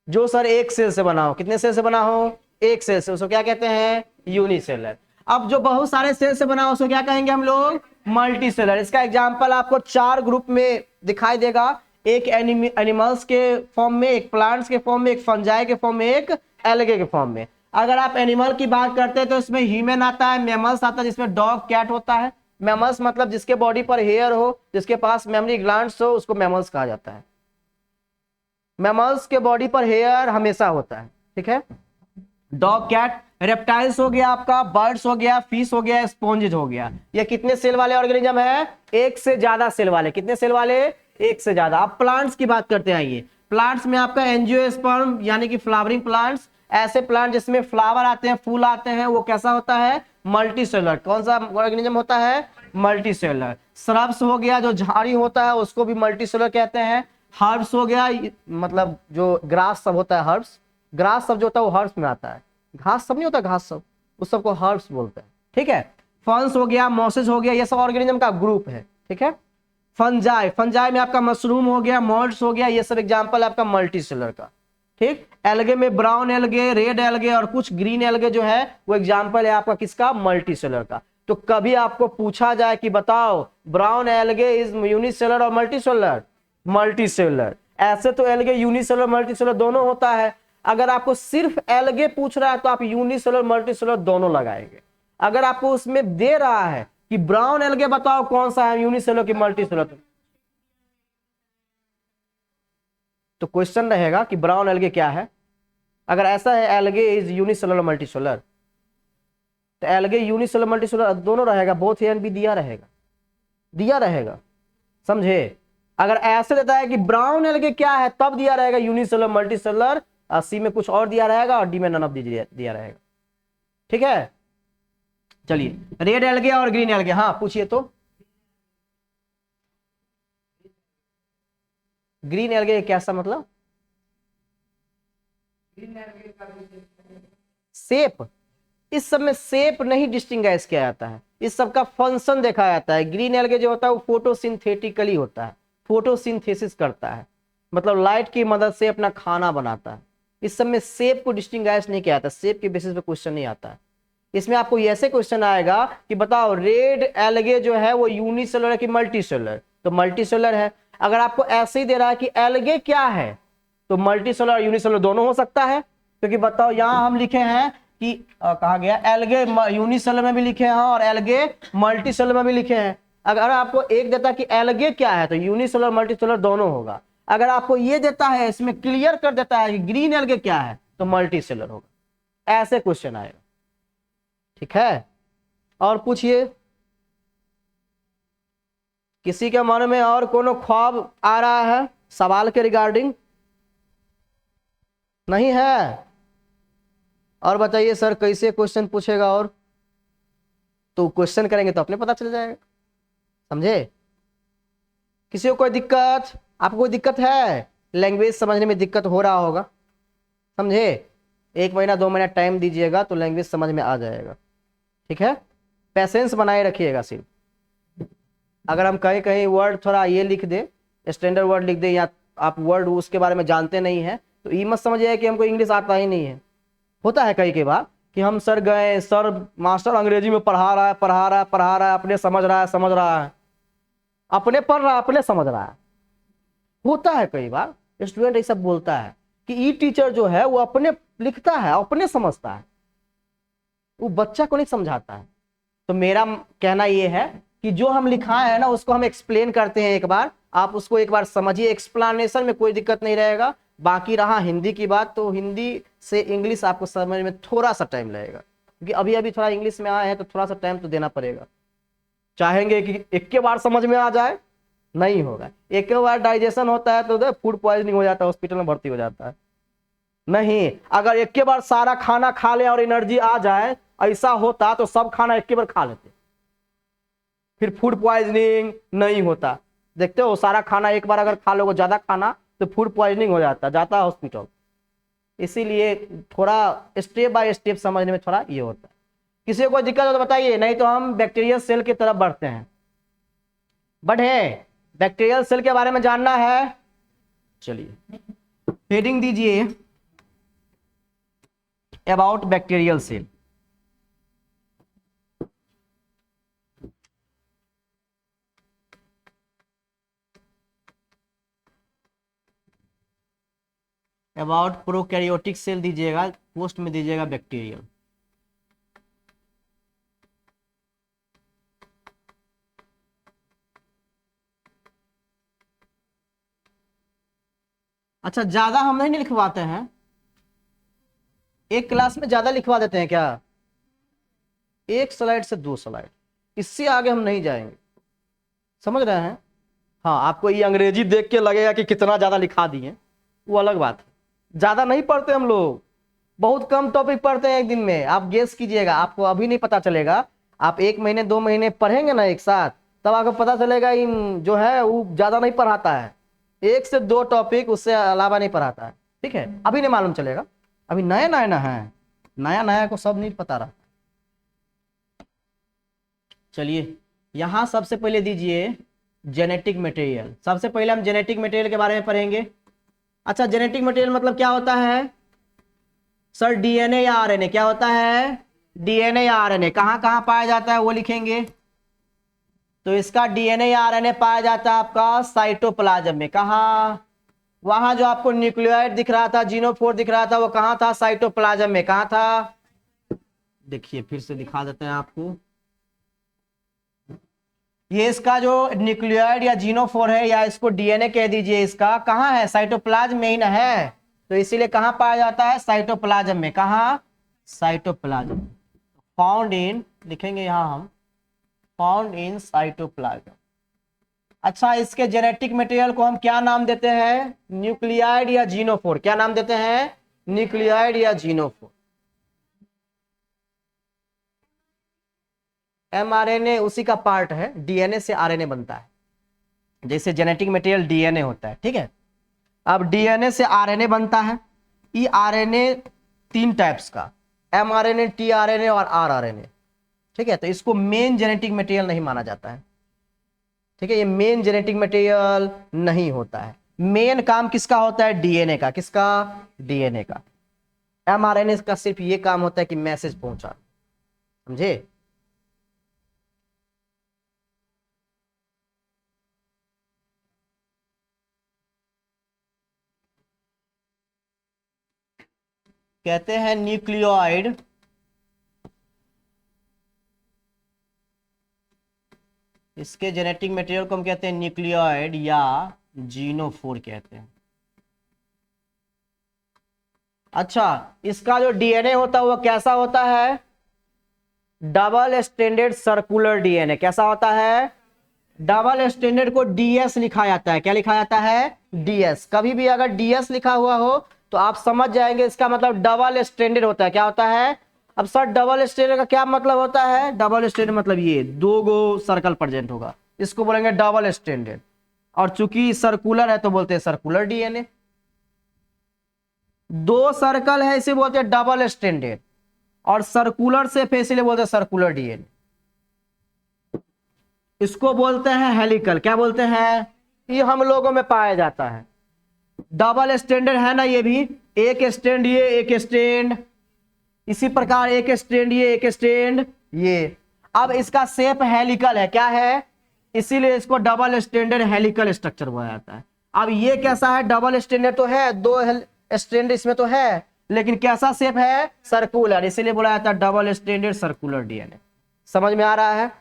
जो सर एक सेल से बना हो। कितने सेल से बना हो? एक सेल से, उसको क्या कहते हैं? यूनिसेलुलर। अब जो बहुत सारे सेल से बना हो उसको क्या कहेंगे हम लोग? मल्टीसेलुलर। इसका एग्जांपल आपको 4 ग्रुप में दिखाई देगा, एक एनिमल्स के फॉर्म में, एक प्लांट्स के फॉर्म में, एक फंजाई के फॉर्म में, एक एल्गे के फॉर्म में। अगर आप एनिमल की बात करते हैं तो इसमें ह्यूमन आता है, मैमल्स आता है जिसमें डॉग कैट होता है। मैमल्स मतलब जिसके बॉडी पर हेयर हो, जिसके पास मेमोरी ग्लैंड्स हो, उसको मैमल्स कहा जाता है। मैमल्स के बॉडी पर हेयर हमेशा होता है, ठीक है। Dog cat. रेप्टाइल्स हो गया आपका, बर्ड्स हो गया, फिश हो गया, स्पॉन्जेज हो गया। ये कितने सेल वाले ऑर्गेनिज्म है? एक से ज्यादा सेल वाले। कितने सेल वाले? एक से ज्यादा। अब प्लांट्स की बात करते हैं। आइए, प्लांट्स में आपका एंजियोस्पर्म यानी कि फ्लावरिंग प्लांट्स, ऐसे प्लांट जिसमें फ्लावर आते हैं, फूल आते हैं, वो कैसा होता है? मल्टीसेलुलर। कौन सा ऑर्गेनिज्म होता है? मल्टीसेलुलर। श्रब्स हो गया, जो झाड़ी होता है उसको भी मल्टीसेलुलर कहते हैं। हर्ब्स हो गया, मतलब जो ग्रास सब होता है, हर्ब्स, ग्रास सब जो होता है वो हर्ब्स में आता है। घास सब नहीं होता, घास सब, उस सबको हर्ब्स बोलते हैं, ठीक है। फंस हो गया, मॉसेस हो गया, ये सब ऑर्गेनिज्म का ग्रुप है, ठीक है। फंजाई, फंजाई में आपका मशरूम हो गया, मॉल्ट्स हो गया, ये सब एग्जांपल आपका मल्टीसेलुलर का, ठीक। एल्गे में ब्राउन एल्गे, रेड एल्गे और कुछ ग्रीन एल्गे जो है वो एग्जांपल है आपका किसका? मल्टीसेलुलर का। तो कभी आपको पूछा जाए कि बताओ ब्राउन एल्गे इज यूनिसेलुलर और मल्टीसेलुलर, मल्टीसेलुलर। ऐसे तो एल्गे यूनिसेलुलर मल्टीसेलुलर दोनों होता है। अगर आपको सिर्फ एल्गे पूछ रहा है तो आप यूनिसेलुलर मल्टीसेलुलर दोनों लगाएंगे। अगर आपको उसमें दे रहा है कि ब्राउन एल्गे बताओ कौन सा है, यूनिसेलुलर की मल्टीसेलुलर, तो क्वेश्चन रहेगा कि ब्राउन एल्गे क्या है। अगर ऐसा है एल्गे इज यूनिसेलुलर मल्टीसेलुलर, तो एल्गे यूनिसेलुलर मल्टीसेलुलर दोनों रहेगा, बोथ ए एंड बी दिया रहेगा, दिया रहेगा, समझे। अगर ऐसे देता है कि ब्राउन एल्गे क्या है तब दिया रहेगा यूनिसेलुलर मल्टीसेलुलर, और सी में कुछ और दिया रहेगा और डी में नन ऑफ दिया रहेगा। ठीक है, चलिए रेड एल्गे और ग्रीन एल्गे, हाँ पूछिए तो। ग्रीन एल्गे कैसा मतलब? शेप, इस सब में शेप नहीं डिस्टिंग्विश किया जाता है, इस सब का फंक्शन देखा जाता है। ग्रीन एल्गे जो होता है वो फोटोसिंथेटिकली होता है, फोटोसिंथेसिस करता है, मतलब लाइट की मदद से अपना खाना बनाता है। इस सब में शेप को डिस्टिंग्विश नहीं किया जाता, शेप के बेसिस पे क्वेश्चन नहीं आता है। इसमें आपको ऐसे क्वेश्चन आएगा कि बताओ रेड एल्गे जो है वो यूनिसेलुलर की मल्टीसेलुलर, तो मल्टीसेलुलर है। अगर आपको ऐसे ही दे रहा है कि एल्गे क्या है, तो मल्टीसेलुलर और यूनिसेलुलर दोनों हो सकता है, क्योंकि बताओ यहां हम लिखे हैं कि कहा गया एल्गे यूनिसेलुलर में भी लिखे हैं और एल्गे मल्टीसेलुलर में भी लिखे हैं। अगर आपको एक देता है कि एल्गे क्या है तो यूनिसेलुलर मल्टीसेलुलर दोनों होगा। अगर आपको ये देता है, इसमें क्लियर कर देता है कि ग्रीन एल्गे क्या है तो मल्टीसेलुलर होगा। ऐसे क्वेश्चन आएगा, ठीक है। और पूछिए, किसी के मन में और कोनो ख्वाब आ रहा है सवाल के रिगार्डिंग? नहीं है? और बताइए सर कैसे क्वेश्चन पूछेगा, और तो क्वेश्चन करेंगे तो अपने पता चल जाएगा, समझे। किसी को कोई दिक्कत, आपको कोई दिक्कत है? लैंग्वेज समझने में दिक्कत हो रहा होगा, समझे। 1 महीना 2 महीना टाइम दीजिएगा तो लैंग्वेज समझ में आ जाएगा, ठीक है। पैसेंस बनाए रखिएगा सिर्फ। अगर हम कहीं कहीं वर्ड थोड़ा ये लिख दे, स्टैंडर्ड वर्ड लिख दे, या आप वर्ड उसके बारे में जानते नहीं है तो ये मत समझिए कि हमको इंग्लिश आता ही नहीं है। होता है कई बार कि हम सर गए, सर मास्टर अंग्रेजी में पढ़ा रहा है, अपने समझ रहा है, अपने पढ़ रहा है, अपने समझ रहा है। होता है कई बार स्टूडेंट ऐसा बोलता है कि ई टीचर जो है वो अपने लिखता है, अपने समझता है, वो बच्चा को नहीं समझाता है। तो मेरा कहना ये है कि जो हम लिखाए हैं ना उसको हम एक्सप्लेन करते हैं, एक बार आप उसको एक बार समझिए, एक्सप्लेनेशन में कोई दिक्कत नहीं रहेगा। बाकी रहा हिंदी की बात, तो हिंदी से इंग्लिश आपको समझ में थोड़ा सा टाइम लगेगा, क्योंकि अभी अभी थोड़ा इंग्लिश में आया है तो थोड़ा सा टाइम तो देना पड़ेगा। चाहेंगे कि एक के बार समझ में आ जाए, नहीं होगा। एक के बार डाइजेशन होता है तो फूड पॉइजनिंग हो जाता है, हॉस्पिटल में भर्ती हो जाता है। नहीं, अगर एक के बार सारा खाना खा ले और एनर्जी आ जाए, ऐसा होता तो सब खाना एक के बार खा लेते, फिर फूड पॉइजनिंग नहीं होता। देखते हो, सारा खाना एक बार अगर खा लोगे ज्यादा खाना तो फूड पॉइजनिंग हो जाता है हॉस्पिटल। इसीलिए थोड़ा स्टेप बाय स्टेप समझने में थोड़ा ये होता है। किसी को कोई दिक्कत हो तो बताइए, नहीं तो हम बैक्टीरियल सेल की तरफ बढ़ते हैं। बढ़े, बैक्टीरियल सेल के बारे में जानना है, चलिए हेडिंग दीजिए about bacterial cell. About prokaryotic cell दीजिएगा, पोस्ट में दीजिएगा बैक्टीरियल। अच्छा, ज्यादा हम नहीं लिखवाते हैं, एक क्लास में ज्यादा लिखवा देते हैं क्या? 1 स्लाइड से 2 स्लाइड, इससे आगे हम नहीं जाएंगे, समझ रहे हैं। हाँ, आपको ये अंग्रेजी देख के लगेगा कि कितना ज्यादा लिखा दिए, वो अलग बात है। ज्यादा नहीं पढ़ते हम लोग, बहुत कम टॉपिक पढ़ते हैं एक दिन में। आप गेस कीजिएगा, आपको अभी नहीं पता चलेगा। आप 1 महीने 2 महीने पढ़ेंगे ना एक साथ, तब आपको पता चलेगा जो है वो ज्यादा नहीं पढ़ाता है, 1 से 2 टॉपिक, उससे अलावा नहीं पढ़ाता है, ठीक है। अभी नहीं मालूम चलेगा, अभी नया नया है, नया को सब नहीं पता रहा। चलिए यहां सबसे पहले दीजिए जेनेटिक मटेरियल। सबसे पहले हम जेनेटिक मटेरियल के बारे में पढ़ेंगे। अच्छा, जेनेटिक मटेरियल मतलब क्या होता है सर? डीएनए या आरएनए? क्या होता है? डीएनए या आरएनए कहाँ कहाँ पाया जाता है वो लिखेंगे। तो इसका डीएनए या आरएनए पाया जाता है आपका साइटोप्लाज्म में। कहाँ? वहां जो आपको न्यूक्लियोइड दिख रहा था, जीनोफोर दिख रहा था, वो कहाँ था? साइटोप्लाज्म में। कहाँ था? देखिए फिर से दिखा देते हैं आपको। ये इसका जो न्यूक्लियोइड या जीनोफोर है, या इसको डीएनए कह दीजिए, इसका कहाँ है? साइटोप्लाज्म में ही ना है। तो इसीलिए कहाँ पाया जाता है? साइटोप्लाज्म में। कहाँ? साइटोप्लाज्म। फाउंड इन, लिखेंगे यहां हम, फाउंड इन साइटोप्लाज्म। अच्छा, इसके जेनेटिक मटेरियल को हम क्या नाम देते हैं? न्यूक्लियोइड या जीनोफोर। क्या नाम देते हैं? न्यूक्लियोइड या जीनोफोर। एमआरएनए उसी का पार्ट है, डीएनए से आरएनए बनता है। जैसे जेनेटिक मटेरियल डीएनए होता है, ठीक है। अब डीएनए से आरएनए बनता है। ई आरएनए 3 टाइप्स का, एमआरएनए, टीआरएनए और आरआरएनए, ठीक है। तो इसको मेन जेनेटिक मटेरियल नहीं माना जाता है, ठीक है। ये मेन जेनेटिक मटेरियल नहीं होता है। मेन काम किसका होता है? डीएनए का। किसका? डीएनए का। एमआरएनए का सिर्फ ये काम होता है कि मैसेज पहुंचा, समझे। कहते हैं न्यूक्लियोइड, इसके जेनेटिक मटेरियल को हम कहते हैं न्यूक्लियोइड या जीनोफोर कहते हैं। अच्छा, इसका जो डीएनए होता है वो कैसा होता है? Double standard circular DNA. कैसा होता है? डबल स्टैंडर्ड को डीएस लिखा जाता है। क्या लिखा जाता है? डीएस। कभी भी अगर डीएस लिखा हुआ हो तो आप समझ जाएंगे इसका मतलब डबल स्टैंडर्ड होता है। क्या होता है? अब सर डबल स्टैंडर्ड का क्या मतलब होता है? डबल स्टैंडर्ड मतलब ये 2 गो सर्कल प्रेजेंट होगा, इसको बोलेंगे डबल स्टैंडर्ड। और चूंकि सर्कुलर है तो बोलते हैं सर्कुलर डीएनए। 2 सर्कल है इसे बोलते हैं डबल स्टैंडर्ड, और सर्कुलर से इसलिए बोलते हैं सर्कुलर डीएनए। इसको बोलते हैं हेलिकल। क्या बोलते हैं? ये हम लोगों में पाया जाता है। डबल स्टैंडर्ड है ना, ये भी एक स्टैंड ये, एक स्टैंड, इसी प्रकार एक स्टैंड ये, एक स्टैंड ये। अब इसका शेप हेलिकल है। क्या है? इसीलिए इसको डबल स्टैंडर्ड हेलिकल स्ट्रक्चर बोला जाता है। अब ये कैसा है? डबल स्टैंडर्ड तो है, 2 स्टैंड इसमें तो है, लेकिन कैसा शेप है? सर्कुलर, इसीलिए बोला जाता है डबल स्टैंडर्ड सर्कुलर डीएनए। समझ में आ रहा है?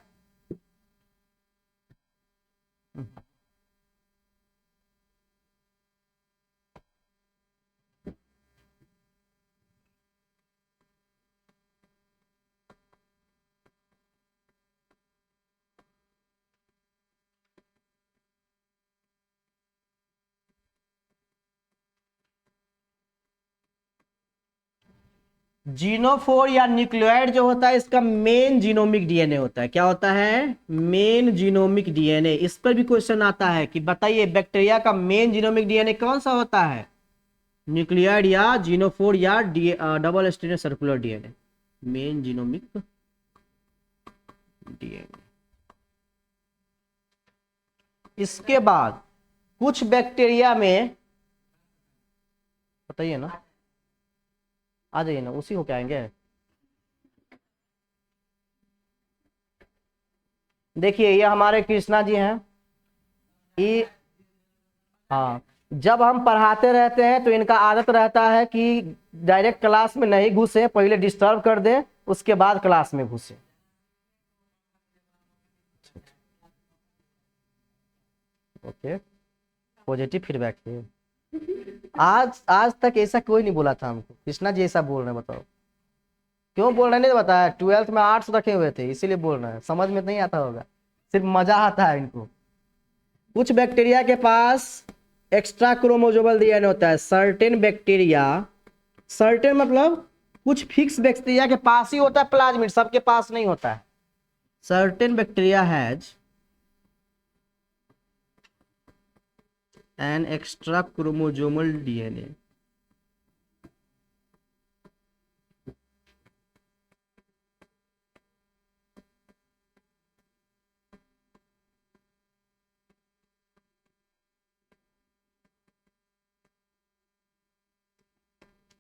जीनोफोर या न्यूक्लियोइड जो होता है इसका मेन जीनोमिक डीएनए होता है। क्या होता है? Main genomic DNA. इस पर भी क्वेश्चन आता है कि बताइए बैक्टीरिया का मेन जीनोमिक डीएनए कौन सा होता है? न्यूक्लियोइड या जीनोफोर या double standard circular DNA. Main genomic DNA. इसके बाद कुछ बैक्टीरिया में, बताइए ना, आ जाइए ना, उसी हो के आएंगे। देखिए ये हमारे कृष्णा जी हैं। ये, हाँ, जब हम पढ़ाते रहते हैं तो इनका आदत रहता है कि डायरेक्ट क्लास में नहीं घुसे, पहले डिस्टर्ब कर दें, उसके बाद क्लास में घुसे। ओके, पॉजिटिव फीडबैक है। आज आज तक ऐसा कोई नहीं बोला था हमको। कृष्णा जी ऐसा बोल रहे हैं, बताओ क्यों बोल रहे हैं? नहीं बताया, 12th में आर्ट्स रखे हुए थे इसीलिए बोल रहे हैं, समझ में नहीं आता होगा, सिर्फ मजा आता है इनको। कुछ बैक्टीरिया के पास एक्स्ट्रा क्रोमोसोमल डीएनए होता है। सर्टेन बैक्टीरिया, सर्टेन मतलब कुछ फिक्स बैक्टीरिया के पास ही होता है प्लाज्मिड, सबके पास नहीं होता है। Certain bacteria has an extra chromosomal DNA.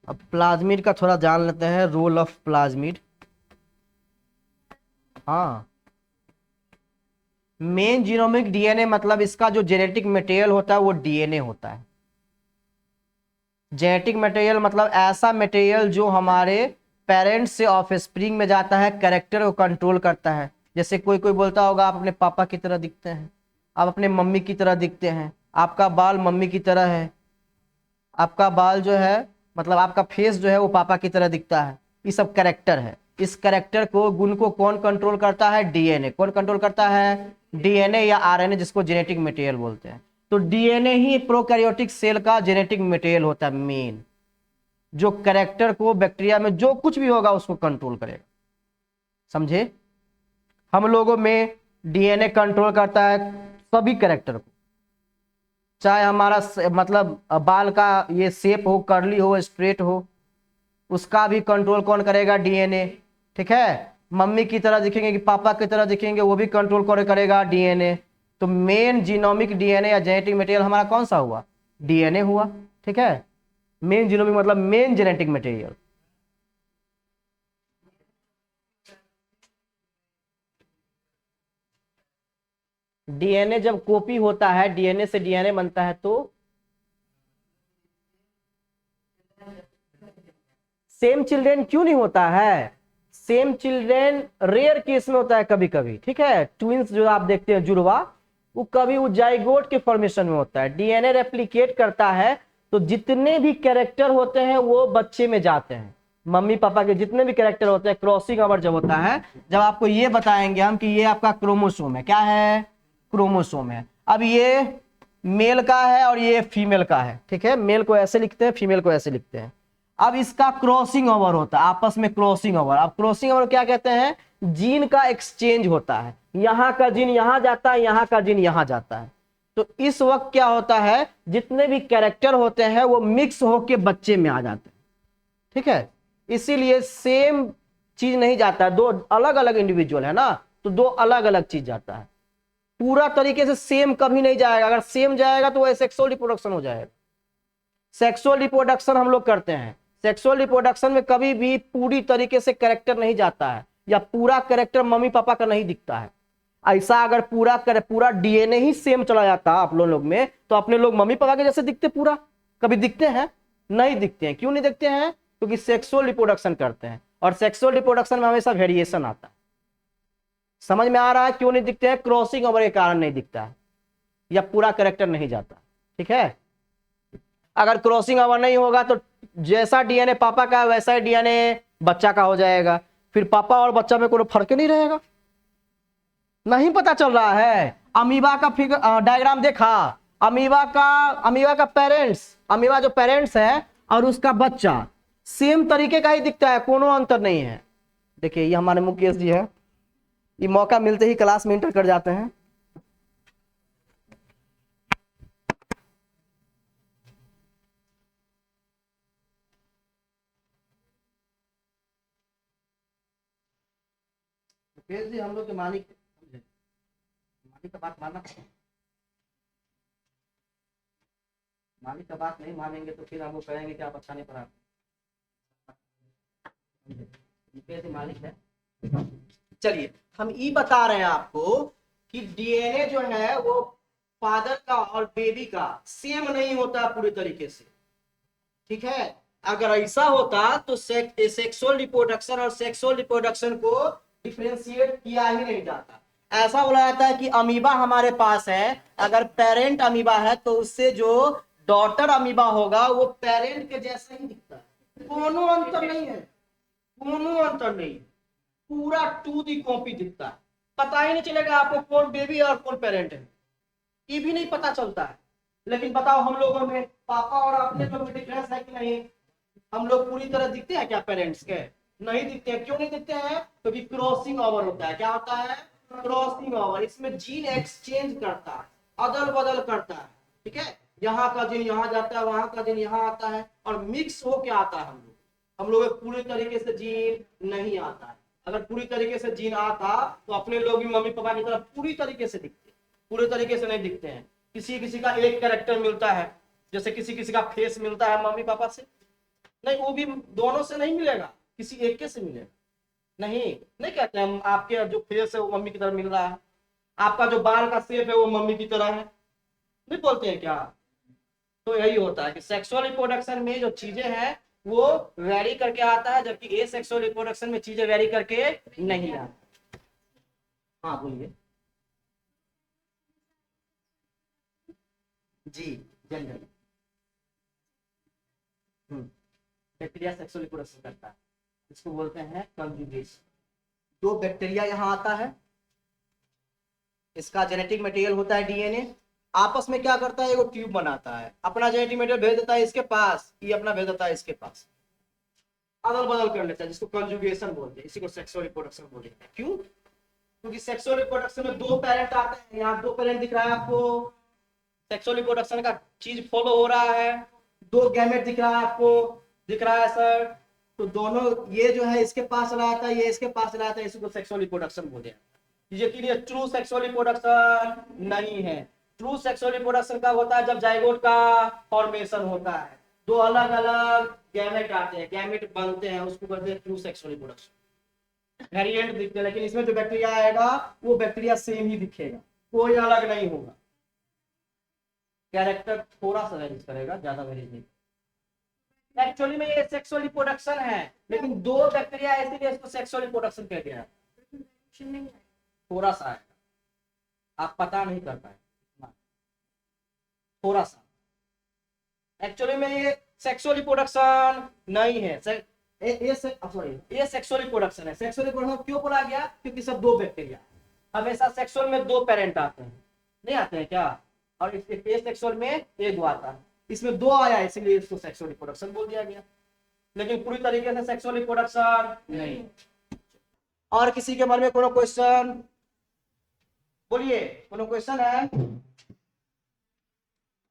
अब प्लाज्मिड का थोड़ा जान लेते हैं, रोल ऑफ प्लाज्मिड। हाँ, मेन जीनोमिक डीएनए मतलब इसका जो जेनेटिक मटेरियल होता है वो डीएनए होता है। जेनेटिक मटेरियल मतलब ऐसा मटेरियल जो हमारे पेरेंट्स से ऑफस्प्रिंग में जाता है, कैरेक्टर को कंट्रोल करता है। जैसे कोई कोई बोलता होगा आप अपने पापा की तरह दिखते हैं, आप अपने मम्मी की तरह दिखते हैं, आपका बाल मम्मी की तरह है, आपका बाल जो है मतलब आपका फेस जो है वो पापा की तरह दिखता है। ये सब कैरेक्टर है। इस कैरेक्टर को, गुण को कौन कंट्रोल करता है? डीएनए। कौन कंट्रोल करता है? डीएनए या आरएनए, जिसको जेनेटिक मटेरियल बोलते हैं। तो डीएनए ही प्रोकैरियोटिक सेल का जेनेटिक मटेरियल होता है मेन, जो कैरेक्टर को बैक्टीरिया में जो कुछ भी होगा उसको कंट्रोल करेगा। समझे? हम लोगों में डीएनए कंट्रोल करता है सभी कैरेक्टर को, चाहे हमारा मतलब बाल का ये शेप हो, कर्ली हो, स्ट्रेट हो, उसका भी कंट्रोल कौन करेगा? डीएनए। ठीक है, मम्मी की तरह दिखेंगे कि पापा की तरह दिखेंगे, वो भी कंट्रोल करेगा डीएनए। तो मेन जीनोमिक डीएनए या जेनेटिक मटेरियल हमारा कौन सा हुआ? डीएनए हुआ। ठीक है, मेन जीनोमिक मतलब मेन जेनेटिक मटेरियल। डीएनए जब कॉपी होता है, डीएनए से डीएनए बनता है, तो सेम चिल्ड्रेन क्यों नहीं होता है? सेम चिल्ड्रेन रेयर केस में होता है कभी कभी। ठीक है, ट्विंस जो आप देखते हैं जुड़वा, वो कभी वो जाइगोट के फॉर्मेशन में होता है। डीएनए रेप्लिकेट करता है तो जितने भी कैरेक्टर होते हैं वो बच्चे में जाते हैं। मम्मी पापा के जितने भी कैरेक्टर होते हैं, क्रॉसिंग ओवर जब होता है, जब आपको ये बताएंगे हम कि ये आपका क्रोमोसोम है। क्या है? क्रोमोसोम है। अब ये मेल का है और ये फीमेल का है। ठीक है, मेल को ऐसे लिखते हैं, फीमेल को ऐसे लिखते हैं। अब इसका क्रॉसिंग ओवर होता है, आपस में क्रॉसिंग ओवर। अब क्रॉसिंग ओवर क्या कहते हैं? जीन का एक्सचेंज होता है, यहाँ का जीन यहाँ जाता है, यहाँ का जीन यहाँ जाता है। तो इस वक्त क्या होता है? जितने भी कैरेक्टर होते हैं वो मिक्स होके बच्चे में आ जाते हैं। ठीक है, इसीलिए सेम चीज नहीं जाता है, दो अलग अलग इंडिविजुअल है ना, तो दो अलग अलग चीज जाता है। पूरा तरीके से सेम कभी नहीं जाएगा। अगर सेम जाएगा तो वह सेक्सुअल रिप्रोडक्शन हो जाएगा। सेक्सुअल रिप्रोडक्शन हम लोग करते हैं, सेक्सुअल रिप्रोडक्शन में कभी भी पूरी तरीके से कैरेक्टर नहीं जाता है, या पूरा कैरेक्टर मम्मी पापा का नहीं दिखता है। ऐसा अगर पूरा डीएनए ही सेम चला जाता आप लोग में, तो अपने लोग मम्मी पापा के जैसे दिखते पूरा? कभी दिखते हैं? नहीं दिखते हैं। क्यों नहीं दिखते हैं? क्योंकि सेक्सुअल रिप्रोडक्शन करते हैं, और सेक्सुअल रिप्रोडक्शन में हमेशा वेरिएशन आता है। समझ में आ रहा है क्यों नहीं दिखते हैं? क्रॉसिंग ओवर के कारण नहीं दिखता है, या पूरा कैरेक्टर नहीं जाता। ठीक है, अगर क्रॉसिंग ओवर नहीं होगा तो जैसा डीएनए पापा का वैसा ही डीएनए बच्चा का हो जाएगा। फिर पापा और बच्चा में कोई फर्क नहीं रहेगा। नहीं पता चल रहा है? अमीबा का फिगर डायग्राम देखा? अमीबा का पेरेंट्स, अमीबा जो पेरेंट्स है और उसका बच्चा सेम तरीके का ही दिखता है, कोनो अंतर नहीं है। देखिए ये हमारे मुकेश जी है, ये मौका मिलते ही क्लास में इंटर कर जाते हैं। मुकेश जी हम लोग के मालिक का बात मानना, मालिक का बात नहीं मानेंगे तो फिर हम लोग कहेंगे कि आप अच्छा नहीं पढ़ाते। मुकेश जी मालिक है। चलिए हम ये बता रहे हैं आपको कि डीएनए जो है वो फादर का और बेबी का सेम नहीं होता पूरी तरीके से। ठीक है, अगर ऐसा होता तो सेक्सुअल रिप्रोडक्शन और सेक्सुअल रिप्रोडक्शन को डिफरेंशिएट किया ही नहीं जाता। ऐसा बोला जाता है कि अमीबा हमारे पास है, अगर पेरेंट अमीबा है तो उससे जो डॉटर अमीबा होगा वो पेरेंट के जैसा ही दिखता है। कोनो अंतर नहीं है, कोनो अंतर नहीं, पूरा टू दी कॉपी दिखता है। पता ही नहीं चलेगा आपको कौन बेबी और कौन पेरेंट है, ये भी नहीं पता चलता है। लेकिन बताओ हम लोगों में पापा और अपने लोग में डिफरेंस है कि नहीं? हम लोग पूरी तरह दिखते हैं क्या पेरेंट्स के? नहीं दिखते हैं। क्यों नहीं दिखते हैं? क्योंकि क्रॉसिंग ओवर होता है। क्या होता है? Crossing over. इसमें जीन एक्सचेंज करता है, अदल बदल करता है। ठीक है, यहाँ का जीन यहाँ जाता है, वहां का जीन यहाँ आता है, और मिक्स होके आता है। हम लोग पूरी तरीके से जीन नहीं आता है। अगर पूरी तरीके से जीन आता तो अपने लोग भी मम्मी पापा की तरह पूरी तरीके से दिखते, पूरे तरीके से नहीं दिखते हैं। किसी किसी का एक कैरेक्टर मिलता है, जैसे किसी किसी का फेस मिलता है मम्मी पापा से, नहीं वो भी दोनों से नहीं मिलेगा, किसी एक के से मिलेगा। नहीं, नहीं कहते हम आपके जो फेस है वो मम्मी की तरह मिल रहा है, आपका जो बाल का शेप है वो मम्मी की तरह है, नहीं बोलते हैं क्या? तो यही होता है कि सेक्सुअल रिप्रोडक्शन में जो चीजें हैं वो वेरी करके आता है, जबकि ए सेक्सुअल रिप्रोडक्शन में चीजें वेरी करके नहीं आती। हाँ बोलिए जी। जनरल बैक्टीरिया सेक्सुअल रिप्रोडक्शन करता है, इसको बोलते हैं कंजुगेशन। तो बैक्टीरिया यहाँ आता है, इसका जेनेटिक मटेरियल होता है डीएनए, आपस में क्या करता है, वो ट्यूब बनाता है, अपना जेनेटिक मटेरियल भेज देता है इसके पास, ये अपना भेज देता है इसके पास, अदल बदल कर लेता है, जिसको कंजुगेशन बोलते हैं, इसी को सेक्सुअल रिप्रोडक्शन बोलते हैं। क्यों? क्योंकि सेक्सुअल रिप्रोडक्शन में दो पेरेंट आते हैं, यहाँ दो पेरेंट दिख रहा है आपको, सेक्सुअल रिप्रोडक्शन का चीज फॉलो हो रहा है, दो गैमेट दिख रहा है आपको, दिख रहा है सर? तो दोनों ये जो है इसके पास चला आता है, ये इसके पास चला आता है, इसी को सेक्सुअल रिप्रोडक्शन बोलते हैं। ये ट्रू सेक्सुअल रिप्रोडक्शन नहीं है। ट्रू सेक्सुअल रिप्रोडक्शन कब होता है? जब जाइगोट का फॉर्मेशन होता है, दो अलग अलग गैमेट आते हैं, गैमेट बनते हैं, उसको कहते हैं ट्रू सेक्सुअल रिप्रोडक्शन। वेरिएंट दिखते हैं, लेकिन इसमें जो बैक्टीरिया आएगा वो बैक्टीरिया सेम ही दिखेगा, कोई अलग नहीं होगा, कैरेक्टर थोड़ा सा वेरी करेगा, ज्यादा वेरी नहीं। एक्चुअली में ये सेक्सुअल रिप्रोडक्शन है, लेकिन दो बैक्टीरिया इसीलिए इसको सेक्सुअल रिप्रोडक्शन कह दिया है। थोड़ा सा है, आप पता नहीं कर पाए, थोड़ा सा। एक्चुअली में ये सेक्सुअल रिप्रोडक्शन नहीं है, ये सेक्सुअल रिप्रोडक्शन है। सेक्सुअल रिप्रोडक्शन क्यों बोला गया? क्योंकि सब दो बैक्टीरिया, हमेशा सेक्सुअल में दो पेरेंट आते हैं, नहीं आते हैं क्या? और ए सेक्सुअल में एक आता है, इसमें दो आया इसलिए इसको सेक्सुअल रिप्रोडक्शन बोल दिया गया, लेकिन पूरी तरीके से सेक्सुअल रिप्रोडक्शन नहीं। और किसी के मन में कोनो क्वेश्चन? बोलिए, कोनो क्वेश्चन है?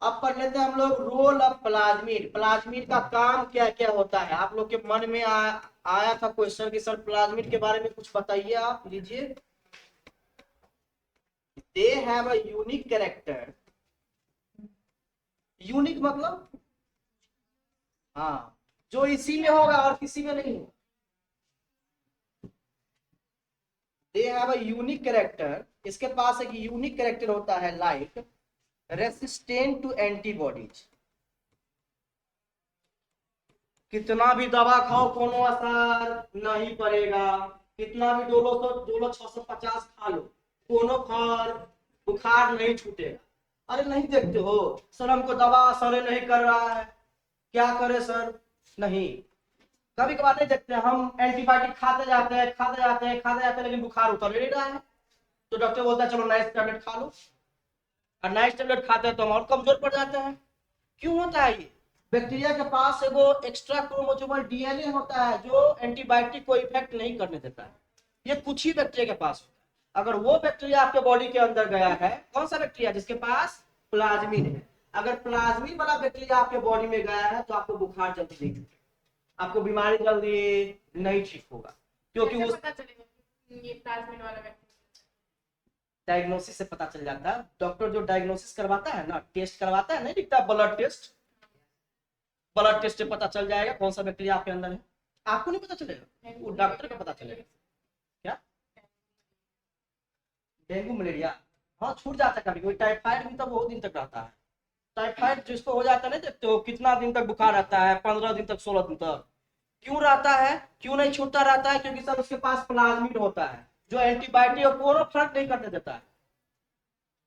अब पढ़ लेते हैं हम लोग रोल ऑफ प्लाज्मिड। प्लाज्मिड का काम क्या क्या होता है? आप लोग के मन में आया था क्वेश्चन कि सर प्लाज्मिड के बारे में कुछ बताइए, आप लीजिए। They have a unique character. Unique मतलब हाँ, जो इसी में होगा और किसी में नहीं। They have a unique character, इसके पास एक यूनिक कैरेक्टर होता है, लाइक रेसिस्टेंट टू एंटीबॉडीज। कितना भी दवा खाओ कोनो असर नहीं पड़ेगा, कितना भी डोलो 650 खा लो, कोनो बुखार नहीं छूटेगा। अरे नहीं देखते हो सर, हमको दवा असर नहीं कर रहा है, क्या करे सर? नहीं, कभी कभार नहीं देखते, हम एंटीबायोटिक खाते जाते हैं खाते जाते हैं खाते जाते हैं, लेकिन बुखार उतर नहीं रहा है, तो डॉक्टर बोलता है चलो नाइट टैबलेट खा लो, और नाइट टैबलेट खाते हैं तो हम और कमजोर पड़ जाते हैं। क्यों होता है ये? बैक्टीरिया के पास एगो एक्स्ट्रा क्रोमोसोमल डीएनए होता है जो एंटीबायोटिक को इफेक्ट नहीं करने देता है, ये कुछ ही बैक्टीरिया के पास होता है। अगर वो बैक्टीरिया आपके बॉडी के अंदर गया है, कौन सा बैक्टीरिया? जिसके पास प्लाज्मिड है, अगर प्लाज्मिड वाला बैक्टीरिया आपके बॉडी में गया है तो आपको बुखार जल्दी नहीं छूटेगा, आपको बीमारी जल्दी नहीं ठीक होगा, क्योंकि उस ये प्लाज्मिड वाला डायग्नोसिस से पता चल जाता है। डॉक्टर जो डायग्नोसिस करवाता है ना, टेस्ट करवाता है, नहीं दिखता ब्लड टेस्ट, ब्लड टेस्ट से पता चल जाएगा कौन सा बैक्टीरिया आपके अंदर है। आपको नहीं पता चलेगा, वो डॉक्टर को पता चलेगा। क्या? डेंगू मलेरिया हाँ छूट जाता है कभी कभी। टाइफाइड भी तो बहुत दिन तक रहता है, टाइफाइड जिसको हो जाता है नहीं देखते हो कितना दिन तक बुखार रहता है, 15 दिन तक 16 दिन तक। क्यों रहता है, क्यों नहीं छूटता रहता है? क्योंकि सर उसके पास प्लाज्मिड होता है जो एंटीबायोटिक और कोनो फर्क नहीं करने देता है।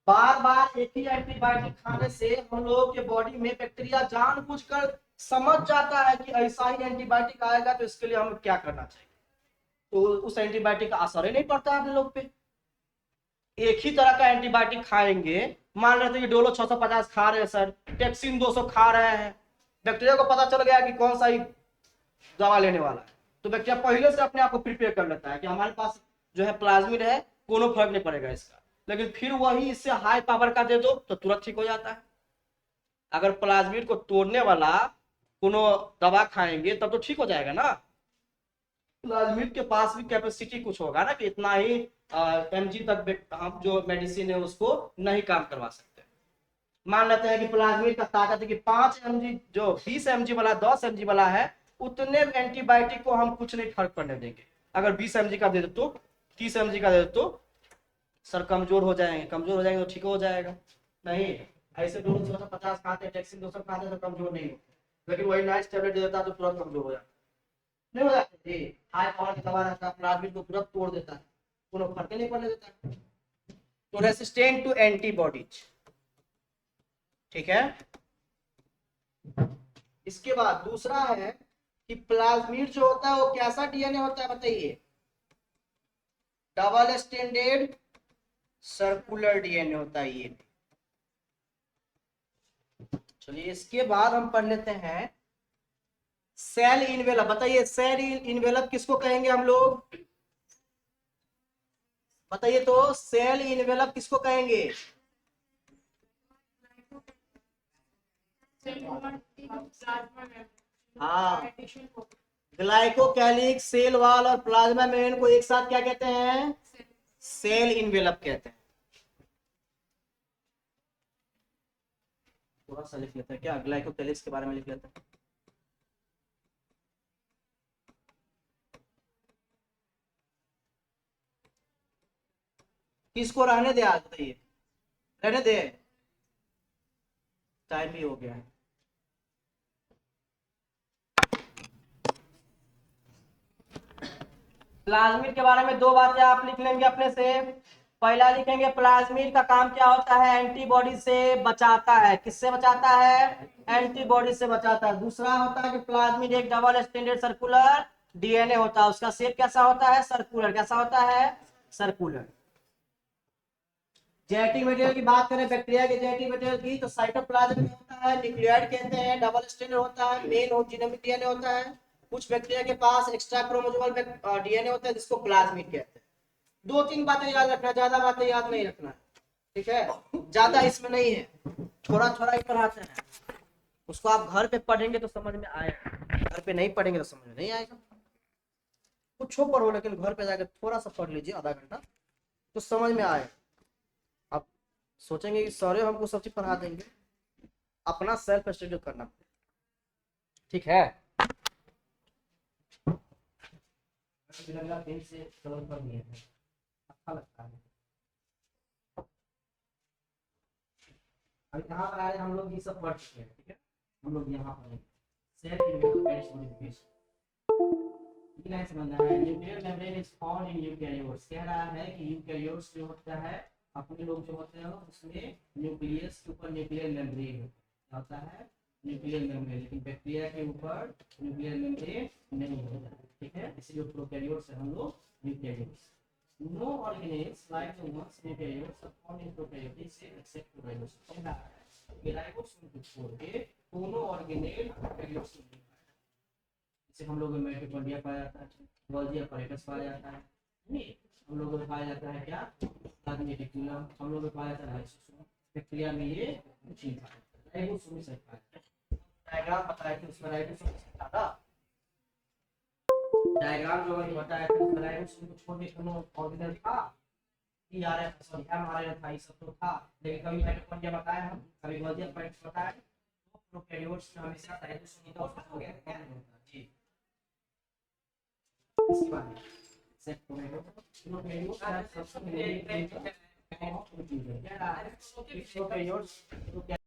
बार बार एक ही एंटीबायोटिक खाने से हम लोगों के बॉडी में बैक्टीरिया जानबूझकर समझ जाता है कि ऐसा ही एंटीबायोटिक आएगा तो इसके लिए हमें क्या करना चाहिए, तो उस एंटीबायोटिक का असर ही नहीं पड़ता है अपने लोग पे। एक ही तरह का एंटीबायोटिक खाएंगे, मान रहे थे कि डोलो 650 खा रहे हैं सर, टेक्सिन 200 खा रहे हैं, बैक्टीरिया को पता चल गया कि कौन सा ही दवा लेने वाला है, तो बैक्टीरिया पहले से अपने आप को प्रिपेयर कर लेता है कि हमारे पास जो है प्लाज्मिड है, कोनो फर्क नहीं पड़ेगा इसका। लेकिन फिर वही इससे हाई पावर का दे दो तो तुरंत ठीक हो जाता है। अगर प्लाज्मिड को तोड़ने वाला कोनो दवा खाएंगे तब तो ठीक हो जाएगा ना। प्लाज्मिड के पास भी कैपेसिटी कुछ होगा ना कि इतना ही एमजी तक हम जो मेडिसिन है उसको नहीं काम करवा सकते। मान लेते हैं कि प्लाज्मिड का ताकत है कि 5 mg, जो 20 mg वाला 10 mg वाला है, उतने एंटीबायोटिक को हम कुछ नहीं फर्क पड़ने देंगे। अगर 20 mg का दे दो तो 30 mg का दे दो तो सर कमजोर हो जाएंगे तो ठीक हो जाएगा। नहीं, ऐसे 250 खाते टैक्सी 200 खाते तो कमजोर नहीं होते, लेकिन वही नाइट्स टैबलेट दे देता तो तुरंत कमजोर हो जाता। नहीं हो जाता जी, हाई पावर की दवा रहता है, प्लाज्मिड को तुरंत तोड़ देता है, कोनो फर्क ही नहीं पड़ने देता। तो रेसिस्टेंट टू एंटीबॉडीज, ठीक है। इसके बाद दूसरा है कि प्लाज्मिड जो होता है वो कैसा डीएनए होता है बताइए? डबल स्टैंडर्ड सर्कुलर डीएनए होता है ये। चलिए इसके बाद हम पढ़ लेते हैं सेल इनवेलप। बताइए सेल इनवेलप किसको कहेंगे हम लोग? बताइए तो सेल इनवेलप किसको कहेंगे? हाँ, ग्लाइकोकैलिक, सेल वॉल और प्लाज्मा मेम्ब्रेन को एक साथ क्या कहते हैं? सेल इनवेलप कहते हैं। थोड़ा सा लिख लेते हैं क्या, ग्लाइकोकैलिक्स के बारे में लिख लेते हैं। किसको रहने दे आज? बताइए, रहने दे, टाइम भी हो गया है। प्लाज्मिड के बारे में दो बातें आप लिख लेंगे अपने से। पहला लिखेंगे प्लाज्मिड का काम क्या होता है? एंटीबॉडी से बचाता है। किससे बचाता है? एंटीबॉडी से बचाता है। दूसरा होता है कि प्लाज्मिड एक डबल स्टैंडर्ड सर्कुलर डीएनए होता है। उसका शेप कैसा होता है? सर्कुलर। कैसा होता है? सर्कुलर। जेनेटिक मटेरियल की बात करें, बैक्टीरिया के जेनेटिक मटेरियल की, तो साइटोप्लाज्म में होता है, न्यूक्लियोइड कहते हैं, डबल स्टैंडर्ड होता है, मेन और जीनोमिक डीएनए होता है। कुछ बैक्टीरिया के पास एक्स्ट्रा क्रोमोसोमल डीएनए होता है जिसको प्लाज्मिड कहते हैं। दो तीन बातें याद रखना, ज्यादा बातें याद नहीं रखना, ठीक है। ज्यादा इसमें नहीं है, थोड़ा थोड़ा ही पढ़ाते हैं। उसको आप घर पे पढ़ेंगे तो समझ में आएगा, घर पे नहीं पढ़ेंगे तो समझ में नहीं आएगा। कुछ पढ़ो लेकिन घर पे जाकर थोड़ा सा पढ़ लीजिए, आधा घंटा, तो समझ में आएगा। आप सोचेंगे कि सर हमको सब चीज पढ़ा देंगे, अपना सेल्फ स्टडी करना, ठीक है। पेन से कलर कर दिए हैं, अच्छा लगता है। अभी कहाँ पर आए हम लोग? ये सब पढ़ चुके हैं, ठीक है। हम लोग यहाँ पर सेल मॉडिफिकेशन समझना है। Nuclear membrane is found in eukaryotes. कह रहा है कि यूकेरियोट्स जो होता है, अपने लोग जो होते हैं उसमें न्यूक्लियस के ऊपर न्यूक्लियर मेम्ब्रेन होता है, न्यूक्लियर मेम्ब्रेन, लेकिन बैक्टीरिया के ऊपर न्यूक्लियर मेम्ब्रेन नहीं होता है, ठीक है। इसलिए प्रोकैरियोट्स है हम लोग eukaryotes. No organisms like the ones eukaryotes are found in prokaryotes except prokaryotes. कह रहा है कि राइबोसोम को छोड़ के दोनों ऑर्गेनेल प्रोकैरियोट्स में जैसे हम लोग में माइटोकॉन्ड्रिया पाया जाता है, गोल्गी apparatus पाया जाता है, नहीं हम लोगों में पाया जाता है क्या? Plasmid reticulum. हम लोग में पाया जाता है लाइसोसोम। बैक्टीरिया में ये कुछ नहीं पाया जाता, राइबोसोम से पाया जाता है। डायग्राम बताया कि उसमें राइबोसोम से ज्यादा डायग्राम जो बताया कि उसमें राइबोसोम को छोड़ के कोनो ऑर्गेनल था, टीआरएफ सॉरी एमआरएनए था, ये सब तो था, लेकिन कभी माइटोकॉन्ड्रिया बताया हम, कभी गोल्गी apparatus बताया। तो प्रोकैरियोट्स में हमेशा राइबोसोम का ऑप्शन हो गया जी। इसके बाद सेट प्रोकैरियोट्स का सबसे मेन क्या है? प्रोकैरियोट्स